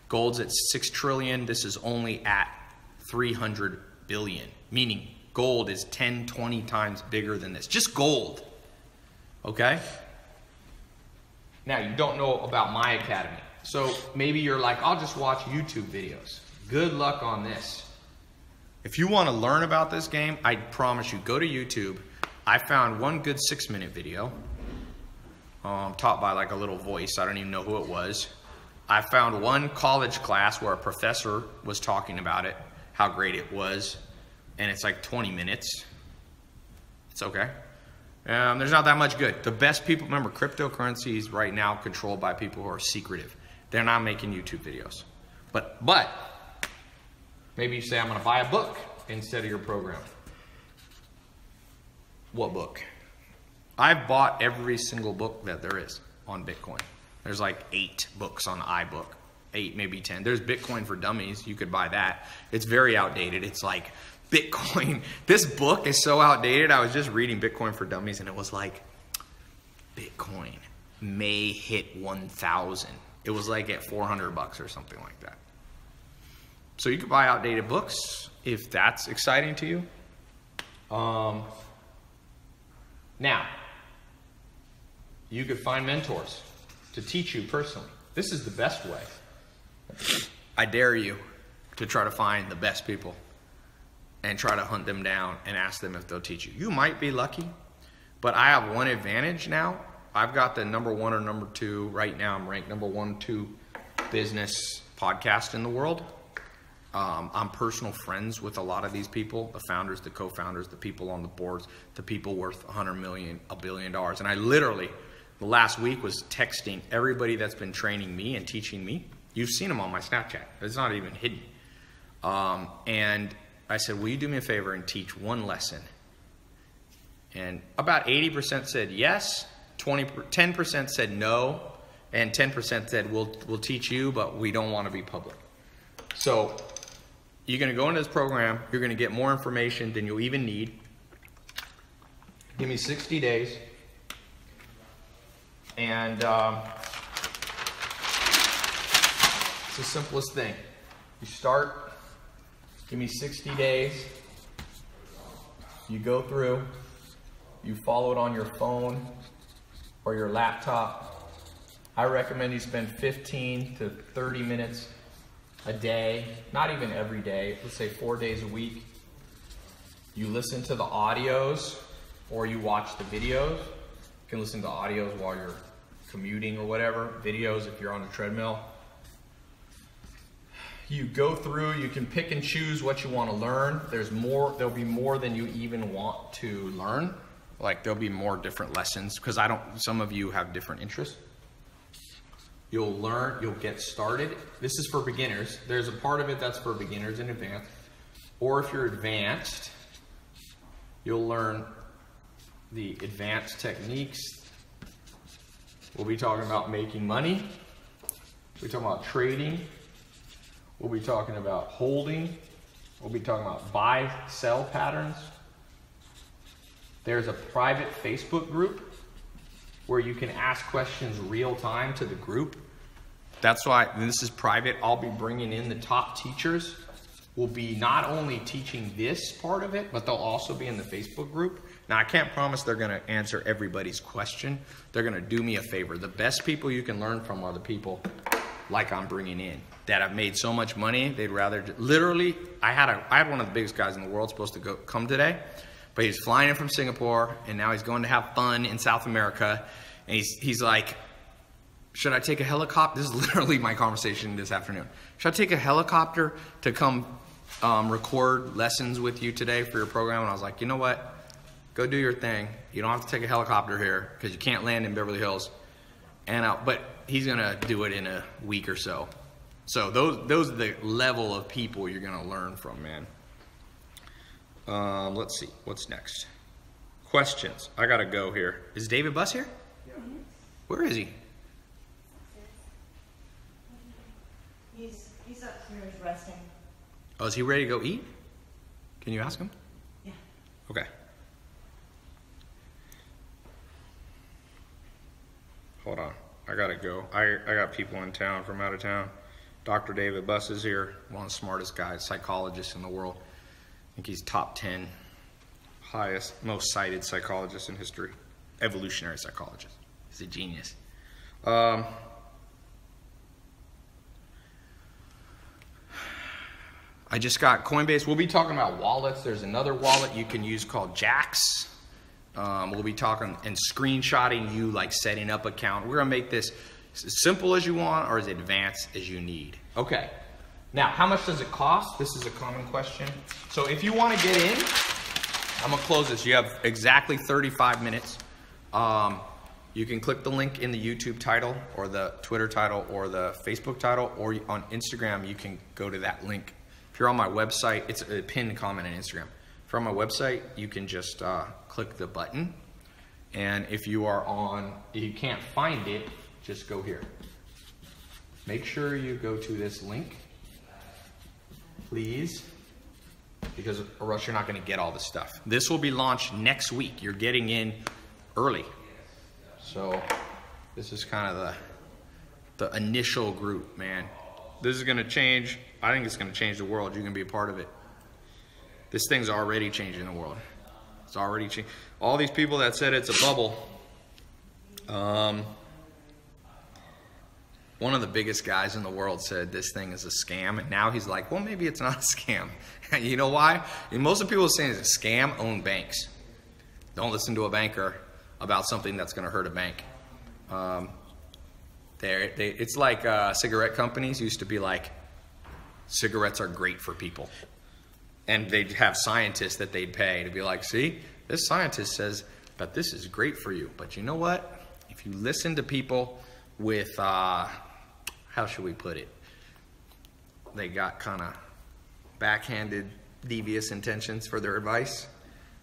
Gold's at 6 trillion. This is only at 300 billion, meaning gold is 10, 20 times bigger than this. Just gold, okay? Now, you don't know about my academy. So maybe you're like, I'll just watch YouTube videos. Good luck on this. If you want to learn about this game, I promise you, go to YouTube. I found one good 6-minute video taught by like a little voice. I don't even know who it was. I found one college class where a professor was talking about it, how great it was, and it's like 20 minutes. It's okay. There's not that much good. The best people, remember, cryptocurrency is right now controlled by people who are secretive. They're not making YouTube videos. But maybe you say, I'm going to buy a book instead of your program. What book? I've bought every single book that there is on Bitcoin. There's like 8 books on iBook. 8, maybe 10. There's Bitcoin for Dummies. You could buy that. It's very outdated. It's like Bitcoin. This book is so outdated. I was just reading Bitcoin for Dummies, and it was like, Bitcoin may hit 1,000. It was like at $400 or something like that. So you could buy outdated books if that's exciting to you. Now, you could find mentors to teach you personally. This is the best way. I dare you to try to find the best people and try to hunt them down and ask them if they'll teach you. You might be lucky, but I have one advantage now. I've got the #1 or #2. Right now, I'm ranked #1, 2 business podcast in the world. I'm personal friends with a lot of these people, the founders, the co-founders, the people on the boards, the people worth 100 million, $1 billion. And I literally, the last week, was texting everybody that's been training me and teaching me. You've seen them on my Snapchat. It's not even hidden. And I said, will you do me a favor and teach one lesson? And about 80% said yes, 10% said no, and 10% said we'll teach you, but we don't want to be public. So you're going to go into this program. You're going to get more information than you'll even need. Give me 60 days. And it's the simplest thing. You start, give me 60 days. You go through. You follow it on your phone or your laptop. I recommend you spend 15 to 30 minutes a day, not even every day, let's say 4 days a week. You listen to the audios or you watch the videos. You can listen to audios while you're commuting or whatever, videos if you're on a treadmill. You go through, you can pick and choose what you want to learn. There'll be more than you even want to learn. Like there'll be more different lessons because some of you have different interests. You'll learn, you'll get started. This is for beginners. There's a part of it that's for beginners and advanced. Or if you're advanced, you'll learn the advanced techniques. We'll be talking about making money. We'll be talking about trading. We'll be talking about holding. We'll be talking about buy, sell patterns. There's a private Facebook group where you can ask questions real time to the group. That's why this is private. I'll be bringing in the top teachers. Will be not only teaching this part of it, but they'll also be in the Facebook group. Now, I can't promise they're going to answer everybody's question. They're going to do me a favor. The best people you can learn from are the people like I'm bringing in that have made so much money. They'd rather literally. I had one of the biggest guys in the world supposed to come today, But he's flying in from Singapore, and now he's going to have fun in South America. And he's like, should I take a helicopter? This is literally my conversation this afternoon. Should I take a helicopter to come record lessons with you today for your program? And I was like, you know what? Go do your thing. You don't have to take a helicopter here because you can't land in Beverly Hills. But he's going to do it in a week or so. So those are the level of people you're going to learn from, man. Let's see. What's next? Questions. I got to go here. Is David Buss here? Yeah. Where is he? He's upstairs resting. Oh, is he ready to go eat? Can you ask him? Yeah. Okay. Hold on. I gotta go. I got people in town from out of town. Dr. David Buss is here. One of the smartest guys, psychologists in the world. I think he's top 10 highest, most cited psychologist in history. Evolutionary psychologist. He's a genius. I just got Coinbase. We'll be talking about wallets. There's another wallet you can use called Jax. We'll be talking and screenshotting you like setting up account. We're gonna make this as simple as you want or as advanced as you need. Okay. Now, how much does it cost? This is a common question. So if you want to get in, I'm gonna close this. You have exactly 35 minutes. You can click the link in the YouTube title or the Twitter title or the Facebook title, or on Instagram, you can go to that link. If you're on my website, it's a pinned comment on Instagram. If you're on my website, you can just click the button. And if you can't find it, just go here. Make sure you go to this link, please, because or else you're not going to get all the stuff. This will be launched next week. You're getting in early. So this is kind of the initial group, man. This is going to change. I think it's going to change the world. You can be a part of it. This thing's already changing the world. It's already changing. All these people that said it's a bubble. One of the biggest guys in the world said this thing is a scam, and now he's like, well, maybe it's not a scam. You know why? Most of the people saying it's a scam own banks. Don't listen to a banker about something that's going to hurt a bank. It's like cigarette companies used to be like, cigarettes are great for people. And they'd have scientists that they'd pay to be like, see, this scientist says that this is great for you. But you know what? If you listen to people with, how should we put it? They got kind of backhanded, devious intentions for their advice.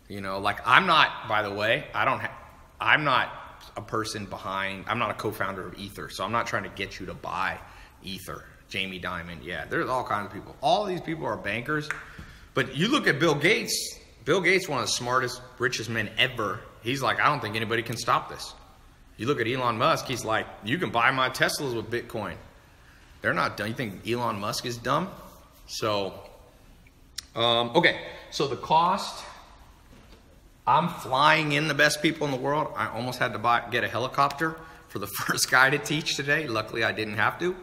You know, like I'm not, by the way, I'm not a person behind, I'm not a co-founder of Ether, so I'm not trying to get you to buy Ether. Jamie Dimon, yeah, there's all kinds of people. All these people are bankers, but you look at Bill Gates. Bill Gates, one of the smartest, richest men ever. He's like, I don't think anybody can stop this. You look at Elon Musk, he's like, you can buy my Teslas with Bitcoin. They're not dumb. You think Elon Musk is dumb? So, okay, so the cost, I'm flying in the best people in the world. I almost had to get a helicopter for the first guy to teach today. Luckily, I didn't have to.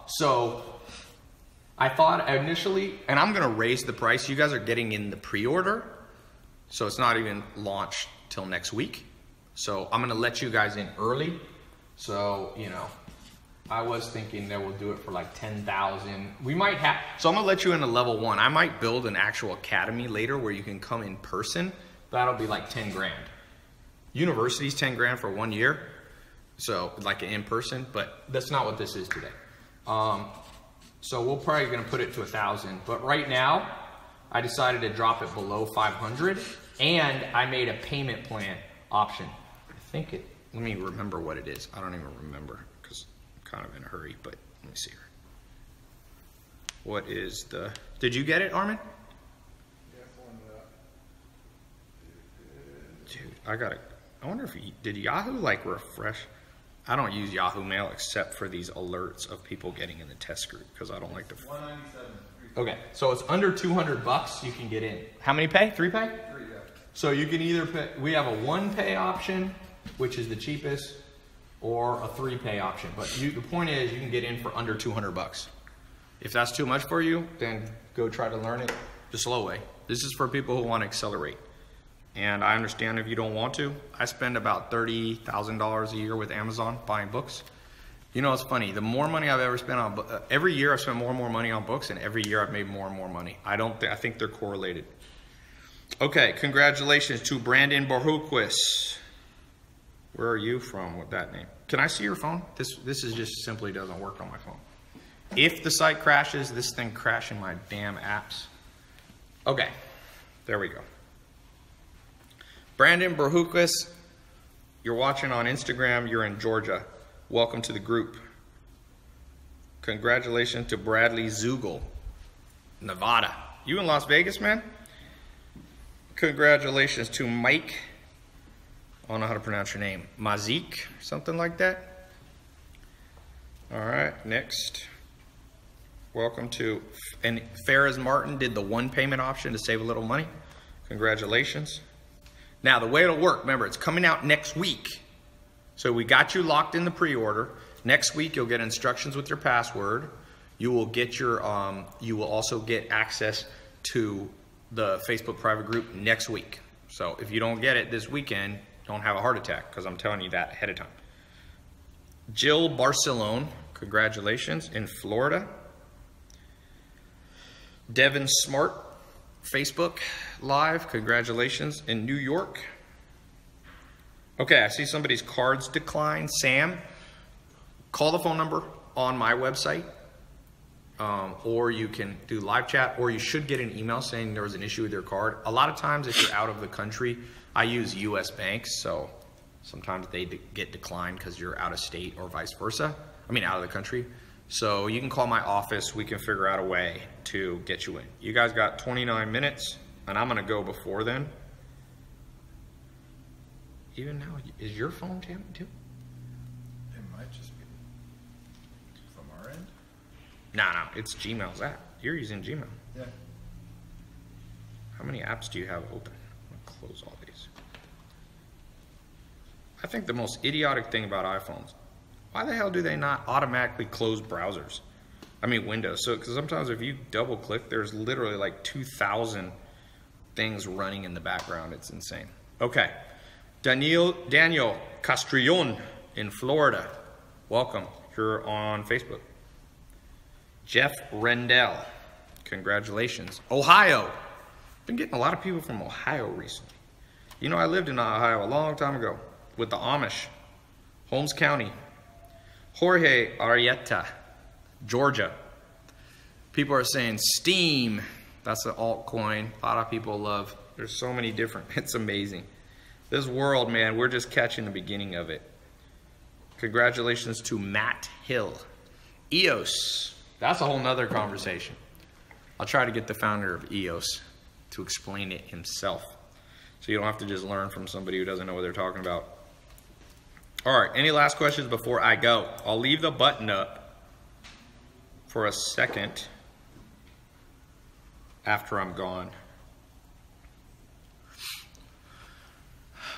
So I thought initially, and I'm going to raise the price. You guys are getting in the pre-order, so it's not even launched till next week. So I'm going to let you guys in early. So, you know, I was thinking that we'll do it for like 10,000. We might have, so I'm going to let you in a level 1. I might build an actual academy later where you can come in person. That'll be like 10 grand. University's 10 grand for 1 year. So like an in-person, but that's not what this is today. So we're probably going to put it to 1,000. But right now, I decided to drop it below 500, and I made a payment plan option. I think it, let me remember what it is. I don't even remember because I'm kind of in a hurry, but let me see here. What is the, did you get it, Armin? Dude, I wonder if, did Yahoo like refresh? I don't use Yahoo Mail except for these alerts of people getting in the test group because I don't like to. 197. Okay, so it's under 200 bucks. You can get in. How many pay? 3 pay? 3, yeah. So you can either pay. We have a 1 pay option, which is the cheapest, or a 3 pay option. But the point is, you can get in for under 200 bucks. If that's too much for you, then go try to learn it the slow way. This is for people who want to accelerate. And I understand if you don't want to. I spend about $30,000 a year with Amazon buying books. You know, it's funny. The more money I've ever spent on every year I've spent more and more money on books, and every year I've made more and more money. I think they're correlated. Okay, congratulations to Brandon Borhuquist. Where are you from with that name? Can I see your phone? This is just simply doesn't work on my phone. If the site crashes, this thing crashing my damn apps. Okay, there we go. Brandon Borhuquist, you're watching on Instagram, you're in Georgia. Welcome to the group. Congratulations to Bradley Zugel, Nevada. You in Las Vegas, man? Congratulations to Mike. I don't know how to pronounce your name. Mazik, something like that. All right, next. Welcome to, and Farrah's Martin did the one payment option to save a little money. Congratulations. Now, the way it'll work, remember, it's coming out next week. So we got you locked in the pre-order. Next week, you'll get instructions with your password. You will get your, you will also get access to the Facebook private group next week. So if you don't get it this weekend, don't have a heart attack, because I'm telling you that ahead of time. Jill Barcelone, congratulations, in Florida. Devin Smart, Facebook Live, congratulations, in New York. Okay, I see somebody's cards decline. Sam, call the phone number on my website, or you can do live chat, or you should get an email saying there was an issue with your card. A lot of times if you're out of the country, I use US banks, so sometimes they get declined because you're out of state or vice versa. I mean, out of the country. So you can call my office. We can figure out a way to get you in. You guys got 29 minutes, and I'm going to go before then. Even now, is your phone jamming too? It might just be from our end. No, it's Gmail's app. You're using Gmail. Yeah. How many apps do you have open? I'm going to close all these. I think the most idiotic thing about iPhones, why the hell do they not automatically close browsers? I mean Windows. So, because sometimes if you double click, there's literally like 2,000 things running in the background. It's insane. Okay. Daniel Castrillon in Florida. Welcome. You're on Facebook. Jeff Rendell. Congratulations. Ohio. Been getting a lot of people from Ohio recently. You know, I lived in Ohio a long time ago with the Amish. Holmes County. Jorge Arieta, Georgia. People are saying Steam. That's an altcoin. A lot of people love. There's so many different. It's amazing. This world, man, we're just catching the beginning of it. Congratulations to Matt Hill. EOS. That's a whole nother conversation. I'll try to get the founder of EOS to explain it himself, so you don't have to just learn from somebody who doesn't know what they're talking about. All right, any last questions before I go? I'll leave the button up for a second after I'm gone.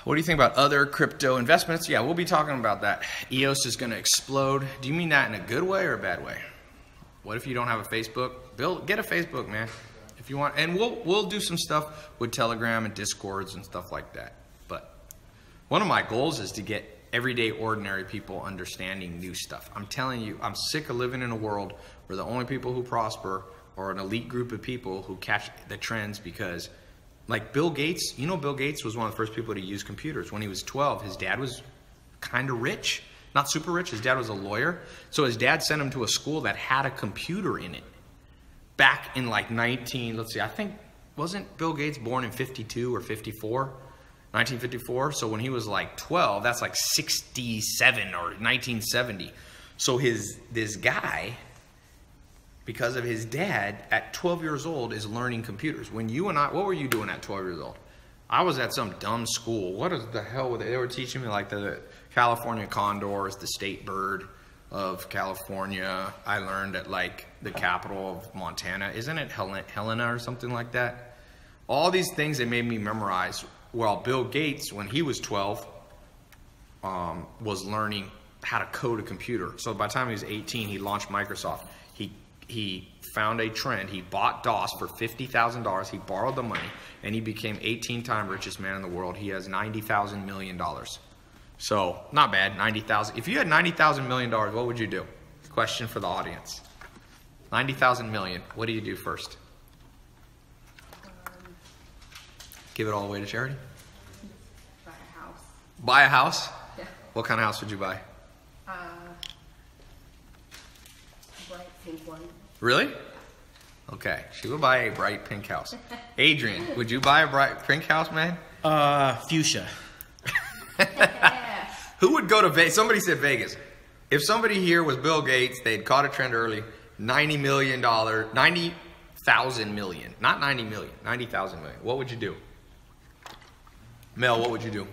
What do you think about other crypto investments? Yeah, we'll be talking about that. EOS is going to explode. Do you mean that in a good way or a bad way? What if you don't have a Facebook? Get a Facebook, man, if you want. And we'll do some stuff with Telegram and Discords and stuff like that. But one of my goals is to get everyday ordinary people understanding new stuff. I'm telling you, I'm sick of living in a world where the only people who prosper are an elite group of people who catch the trends. Because like Bill Gates, you know, Bill Gates was one of the first people to use computers. When he was 12, his dad was kind of rich, not super rich. His dad was a lawyer. So his dad sent him to a school that had a computer in it. Back in like I think, wasn't Bill Gates born in 52 or 54? 1954, so when he was like 12, that's like 67 or 1970. So this guy, because of his dad, at 12 years old is learning computers. When you and I, what were you doing at 12 years old? I was at some dumb school. What is the hell were they? They were teaching me like the California condor is the state bird of California. I learned at like the capital of Montana. Isn't it Helena or something like that? All these things that made me memorize. Well, Bill Gates, when he was 12, was learning how to code a computer. So by the time he was 18, he launched Microsoft. He found a trend. He bought DOS for $50,000. He borrowed the money, and he became 18-time richest man in the world. He has $90,000 million. So, not bad, 90,000. If you had $90,000 million, what would you do? Question for the audience. 90,000 million. What do you do first? Give it all away to charity? Buy a house. Buy a house? Yeah. What kind of house would you buy? Bright pink one. Really? Okay, she would buy a bright pink house. Adrian, would you buy a bright pink house, man? Fuchsia. Who would go to Vegas? Somebody said Vegas. If somebody here was Bill Gates, they'd caught a trend early, $90 million, 90,000 million, not 90 million, 90,000 million. What would you do? Mel, what would you do?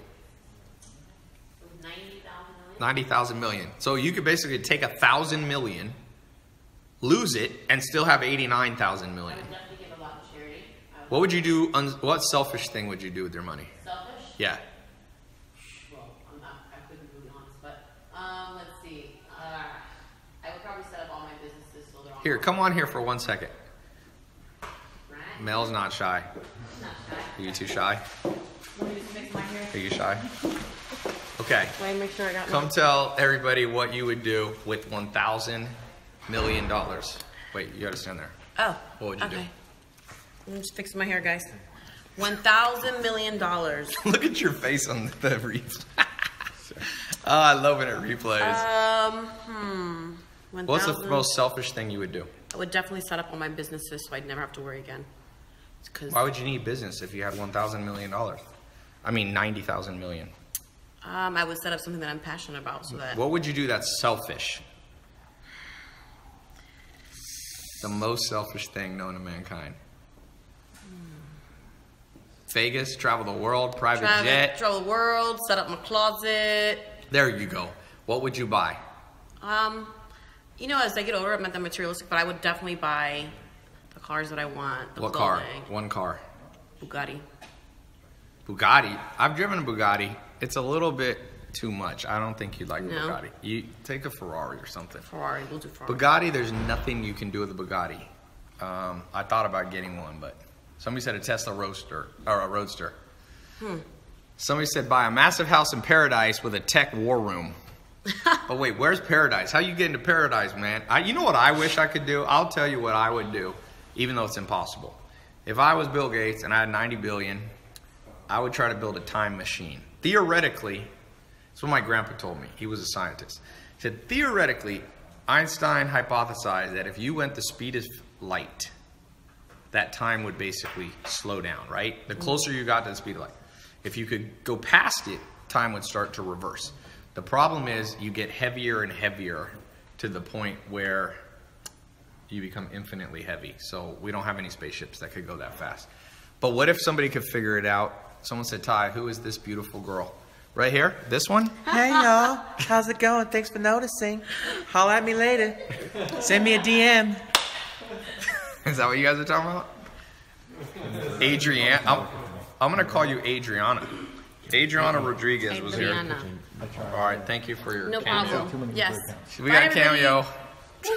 90,000 million. So you could basically take 1,000 million, lose it, and still have 89,000 million. I would definitely give a lot to charity. What would you do? What selfish thing would you do with your money? Selfish? Yeah. Well, I couldn't be really honest, but let's see. I would probably set up all my businesses so they're all. Here, come on here for 1 second. Right? Mel's not shy. I'm not shy. Are you too shy? Want me to fix my hair? Are you shy? Okay. Wait, make sure I got Come tell everybody what you would do with $1,000 million. Wait, you gotta stand there. Oh. What would you okay. do? I'm just fixing my hair, guys. $1,000 million. Look at your face on the replay. Oh, I love when it replays. What's the 1,000. most selfish thing you would do? I would definitely set up all my businesses so I'd never have to worry again. Because Why would you need business if you had $1,000 million? I mean, 90,000 million. I would set up something that I'm passionate about so that. What would you do that's selfish? The most selfish thing known to mankind. Vegas, travel the world, private jet. Travel the world, set up my closet. There you go. What would you buy? You know, as I get older, I'm not that materialistic, but I would definitely buy the cars that I want. The What car? clothing. One car. Bugatti. Bugatti. I've driven a Bugatti. It's a little bit too much. I don't think you'd like a No. Bugatti. You take a Ferrari or something. Ferrari. We'll do Ferrari. Bugatti, there's nothing you can do with a Bugatti. I thought about getting one, but somebody said a Tesla Roadster or a Roadster. Somebody said buy a massive house in paradise with a tech war room. But wait, where's paradise? How you get into paradise, man? You know what I wish I could do? I'll tell you what I would do, even though it's impossible. If I was Bill Gates and I had 90 billion, I would try to build a time machine. Theoretically, that's what my grandpa told me. He was a scientist. He said, theoretically, Einstein hypothesized that if you went the speed of light, that time would basically slow down, right? The closer you got to the speed of light. If you could go past it, time would start to reverse. The problem is you get heavier and heavier to the point where you become infinitely heavy. So we don't have any spaceships that could go that fast. But what if somebody could figure it out? Someone said, Ty, who is this beautiful girl? Right here? This one? Hey y'all, how's it going? Thanks for noticing. Holla at me later. Send me a DM. Is that what you guys are talking about? Adriana. I'm going to call you Adriana. Adriana Rodriguez was here. Adriana. All right, thank you for your No cameo. problem. Yes. We got a cameo. You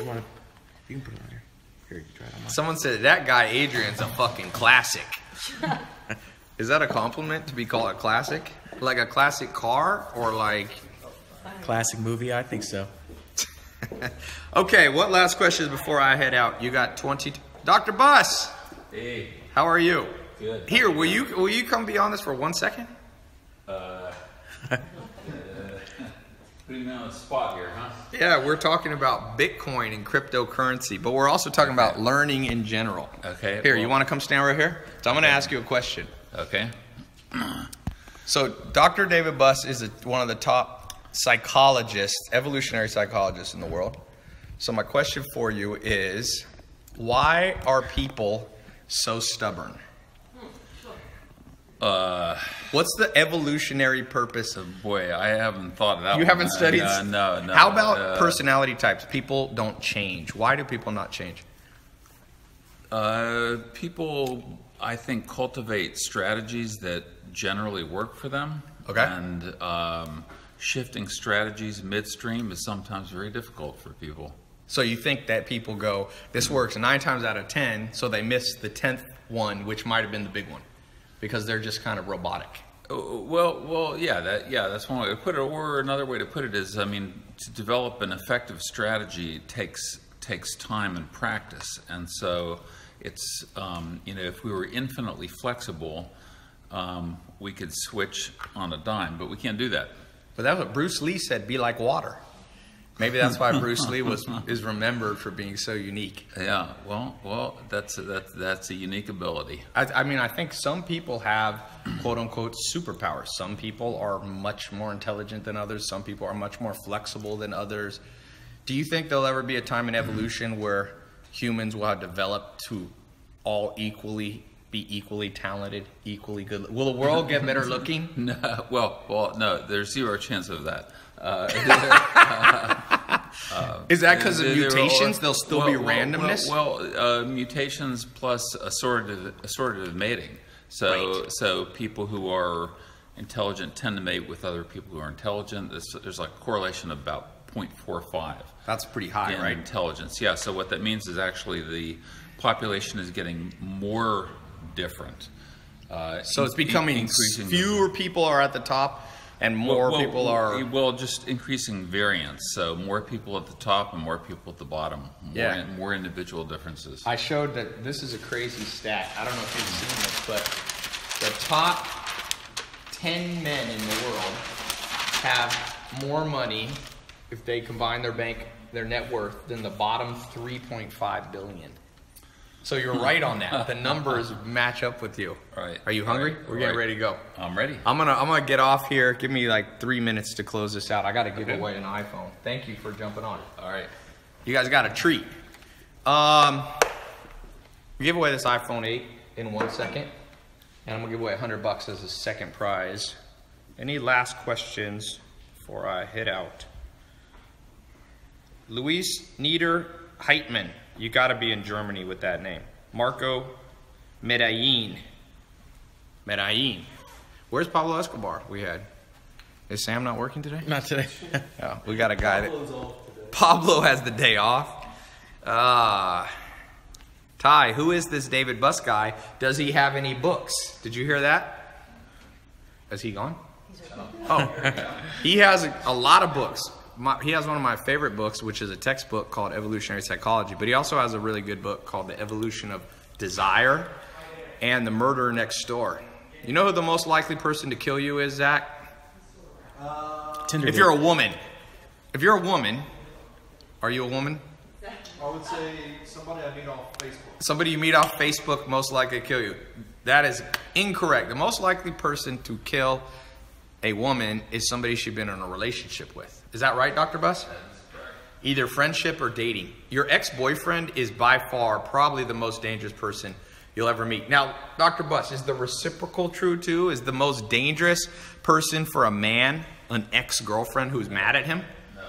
can put it on here. Here, you try it on mine. Someone said that guy Adrian's a fucking classic. Is that a compliment to be called a classic? Like a classic car or like... Classic movie, I think so. Okay, what last questions before I head out? You got 20... Dr. Bus! Hey, How are you? good. Here, will you come be on this for 1 second? Putting me on the spot here, huh? Yeah, we're talking about Bitcoin and cryptocurrency, but we're also talking about learning in general. Okay. Here, you well- want to come stand right here? So I'm going to ask you a question. Okay. So Dr. David Buss is one of the top psychologists, evolutionary psychologists in the world. So my question for you is, why are people so stubborn? What's the evolutionary purpose of... Boy, I haven't thought of that. You one. haven't studied... No. How about personality types? People don't change. Why do people not change? People, I think, cultivate strategies that generally work for them. Okay. And shifting strategies midstream is sometimes very difficult for people. So you think that people go, this works 9 times out of 10, so they miss the 10th one, which might have been the big one, because they're just kind of robotic. Well, yeah, that's one way to put it. Or another way to put it is, I mean, to develop an effective strategy takes time and practice, and so it's you know, if we were infinitely flexible, we could switch on a dime, but we can't do that. But that's what Bruce Lee said, be like water. Maybe that's why Bruce Lee is remembered for being so unique. Yeah, well, that's a unique ability. I mean, I think some people have quote unquote superpowers. Some people are much more intelligent than others. Some people are much more flexible than others. Do you think there'll ever be a time in evolution where humans will have developed to all be equally talented, equally good? Will the world get better looking? No, well, no, there's zero chance of that. Is that because of mutations? There'll still be randomness? Mutations plus assortative mating. So people who are intelligent tend to mate with other people who are intelligent. There's like a correlation of about 0.45. That's pretty high, right? Intelligence, yeah. So what that means is actually the population is getting more different. So it's becoming fewer people are at the top and more people are... Well, just increasing variance. So more people at the top and more people at the bottom. More individual differences. I showed that this is a crazy stat. I don't know if you've seen this, but the top 10 men in the world have more money if they combine their net worth than the bottom 3.5 billion. So you're right on that. The numbers match up with you. Right. Are you hungry? Right. We're getting ready to go. I'm ready. I'm gonna get off here. Give me like 3 minutes to close this out. I got to give away an iPhone. Thank you for jumping on. All right. You guys got a treat. We give away this iPhone 8 in 1 second, and I'm gonna give away $100 as a second prize. Any last questions before I head out? Luis Niederheitmann. You got to be in Germany with that name. Marco Medellin. Where's Pablo Escobar? Is Sam not working today? Not today. Oh, we got a guy that... Pablo has the day off. Ty, who is this David Buss guy? Does he have any books? Did you hear that? Is he gone? Oh, he has a lot of books. He has one of my favorite books, which is a textbook called Evolutionary Psychology, but he also has a really good book called The Evolution of Desire and The Murderer Next Door. You know who the most likely person to kill you is, Zach? If you're a woman. If you're a woman, are you a woman? I would say somebody I meet off Facebook. Somebody you meet off Facebook most likely to kill you. That is incorrect. The most likely person to kill a woman is somebody she's been in a relationship with. Is that right, Dr. Buss? Either friendship or dating. Your ex-boyfriend is by far probably the most dangerous person you'll ever meet. Now, Dr. Buss, is the reciprocal true too? Is the most dangerous person for a man an ex-girlfriend who's mad at him? No.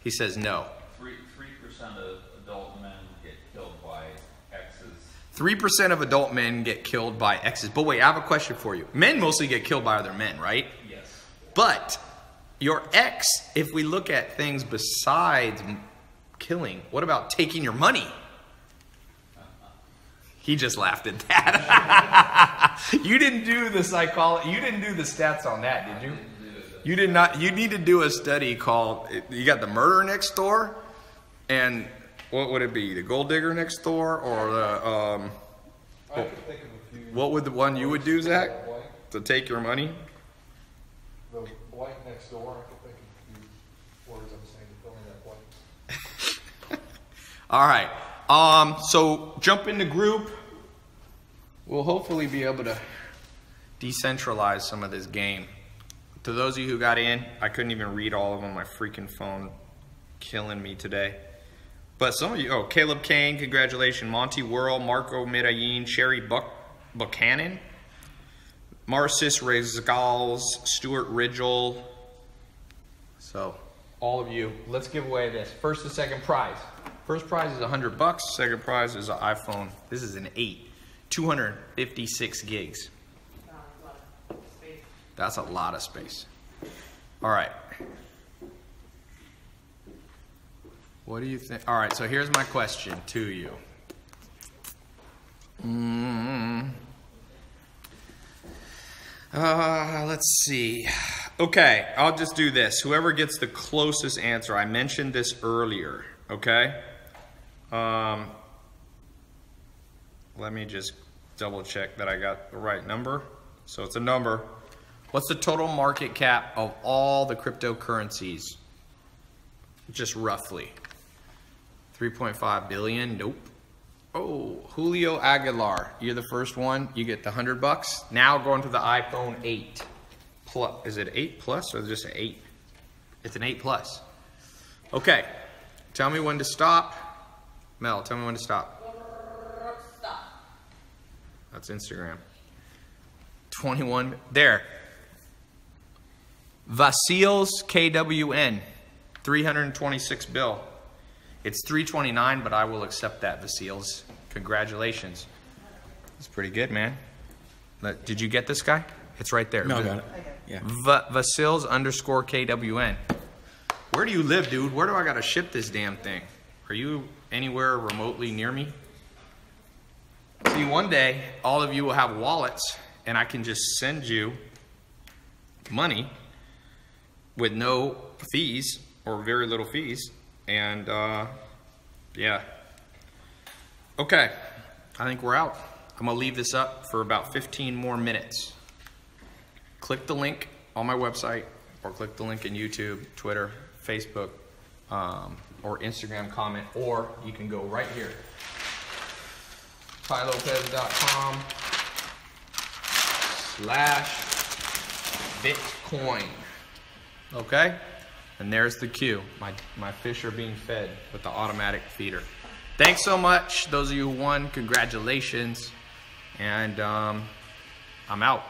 He says no. 3% of adult men get killed by exes. 3% of adult men get killed by exes. But wait, I have a question for you. Men mostly get killed by other men, right? Yes. But your ex, if we look at things besides killing, what about taking your money? He just laughed at that. You didn't do the psychology. You didn't do the stats on that, did you? You did not. You need to do a study called. You got the murderer next door, and what would it be? The gold digger next door, or the I could think of a few. what would the one you would do, Zach, to take your money? The blank next door. I could think of a few words I'm saying to fill in that blank. All right. So jump in the group. We'll hopefully be able to decentralize some of this game. To those of you who got in, I couldn't even read all of them. My freaking phone killing me today. But some of you, Caleb Kane, congratulations. Monty Whirl, Marco Medellin, Sherry Buchanan, Marcis Rezgals, Stuart Ridgel. So, all of you, let's give away this. First and second prize. First prize is $100. Second prize is an iPhone. This is an 8. 256 gigs. That's a lot of space. All right. What do you think? All right, so here's my question to you. Let's see. Okay, I'll just do this. Whoever gets the closest answer, I mentioned this earlier, okay? Let me just double check that I got the right number. So it's a number. What's the total market cap of all the cryptocurrencies? Just roughly. 3.5 billion? Nope. Oh, Julio Aguilar, you're the first one. You get the $100. Now going to the iPhone 8 Plus. Is it 8 Plus or just an 8? It's an 8 Plus. Okay, tell me when to stop. Mel, tell me when to stop. Stop. That's Instagram. 21, there. Vasil's KWN, 326 bill. It's 329, but I will accept that, Vasil's. Congratulations. That's pretty good, man. Did you get this guy? It's right there. No, I got it. Yeah. Vasil's _ KWN. Where do you live, dude? Where do I gotta ship this damn thing? Are you anywhere remotely near me? See, one day, all of you will have wallets, and I can just send you money with no fees or very little fees. And yeah. Okay, I think we're out. I'm gonna leave this up for about 15 more minutes. Click the link on my website, or click the link in YouTube, Twitter, Facebook, or Instagram comment, or you can go right here. TyLopez.com/Bitcoin. Okay? And there's the cue. My fish are being fed with the automatic feeder. Thanks so much. Those of you who won, congratulations. And I'm out.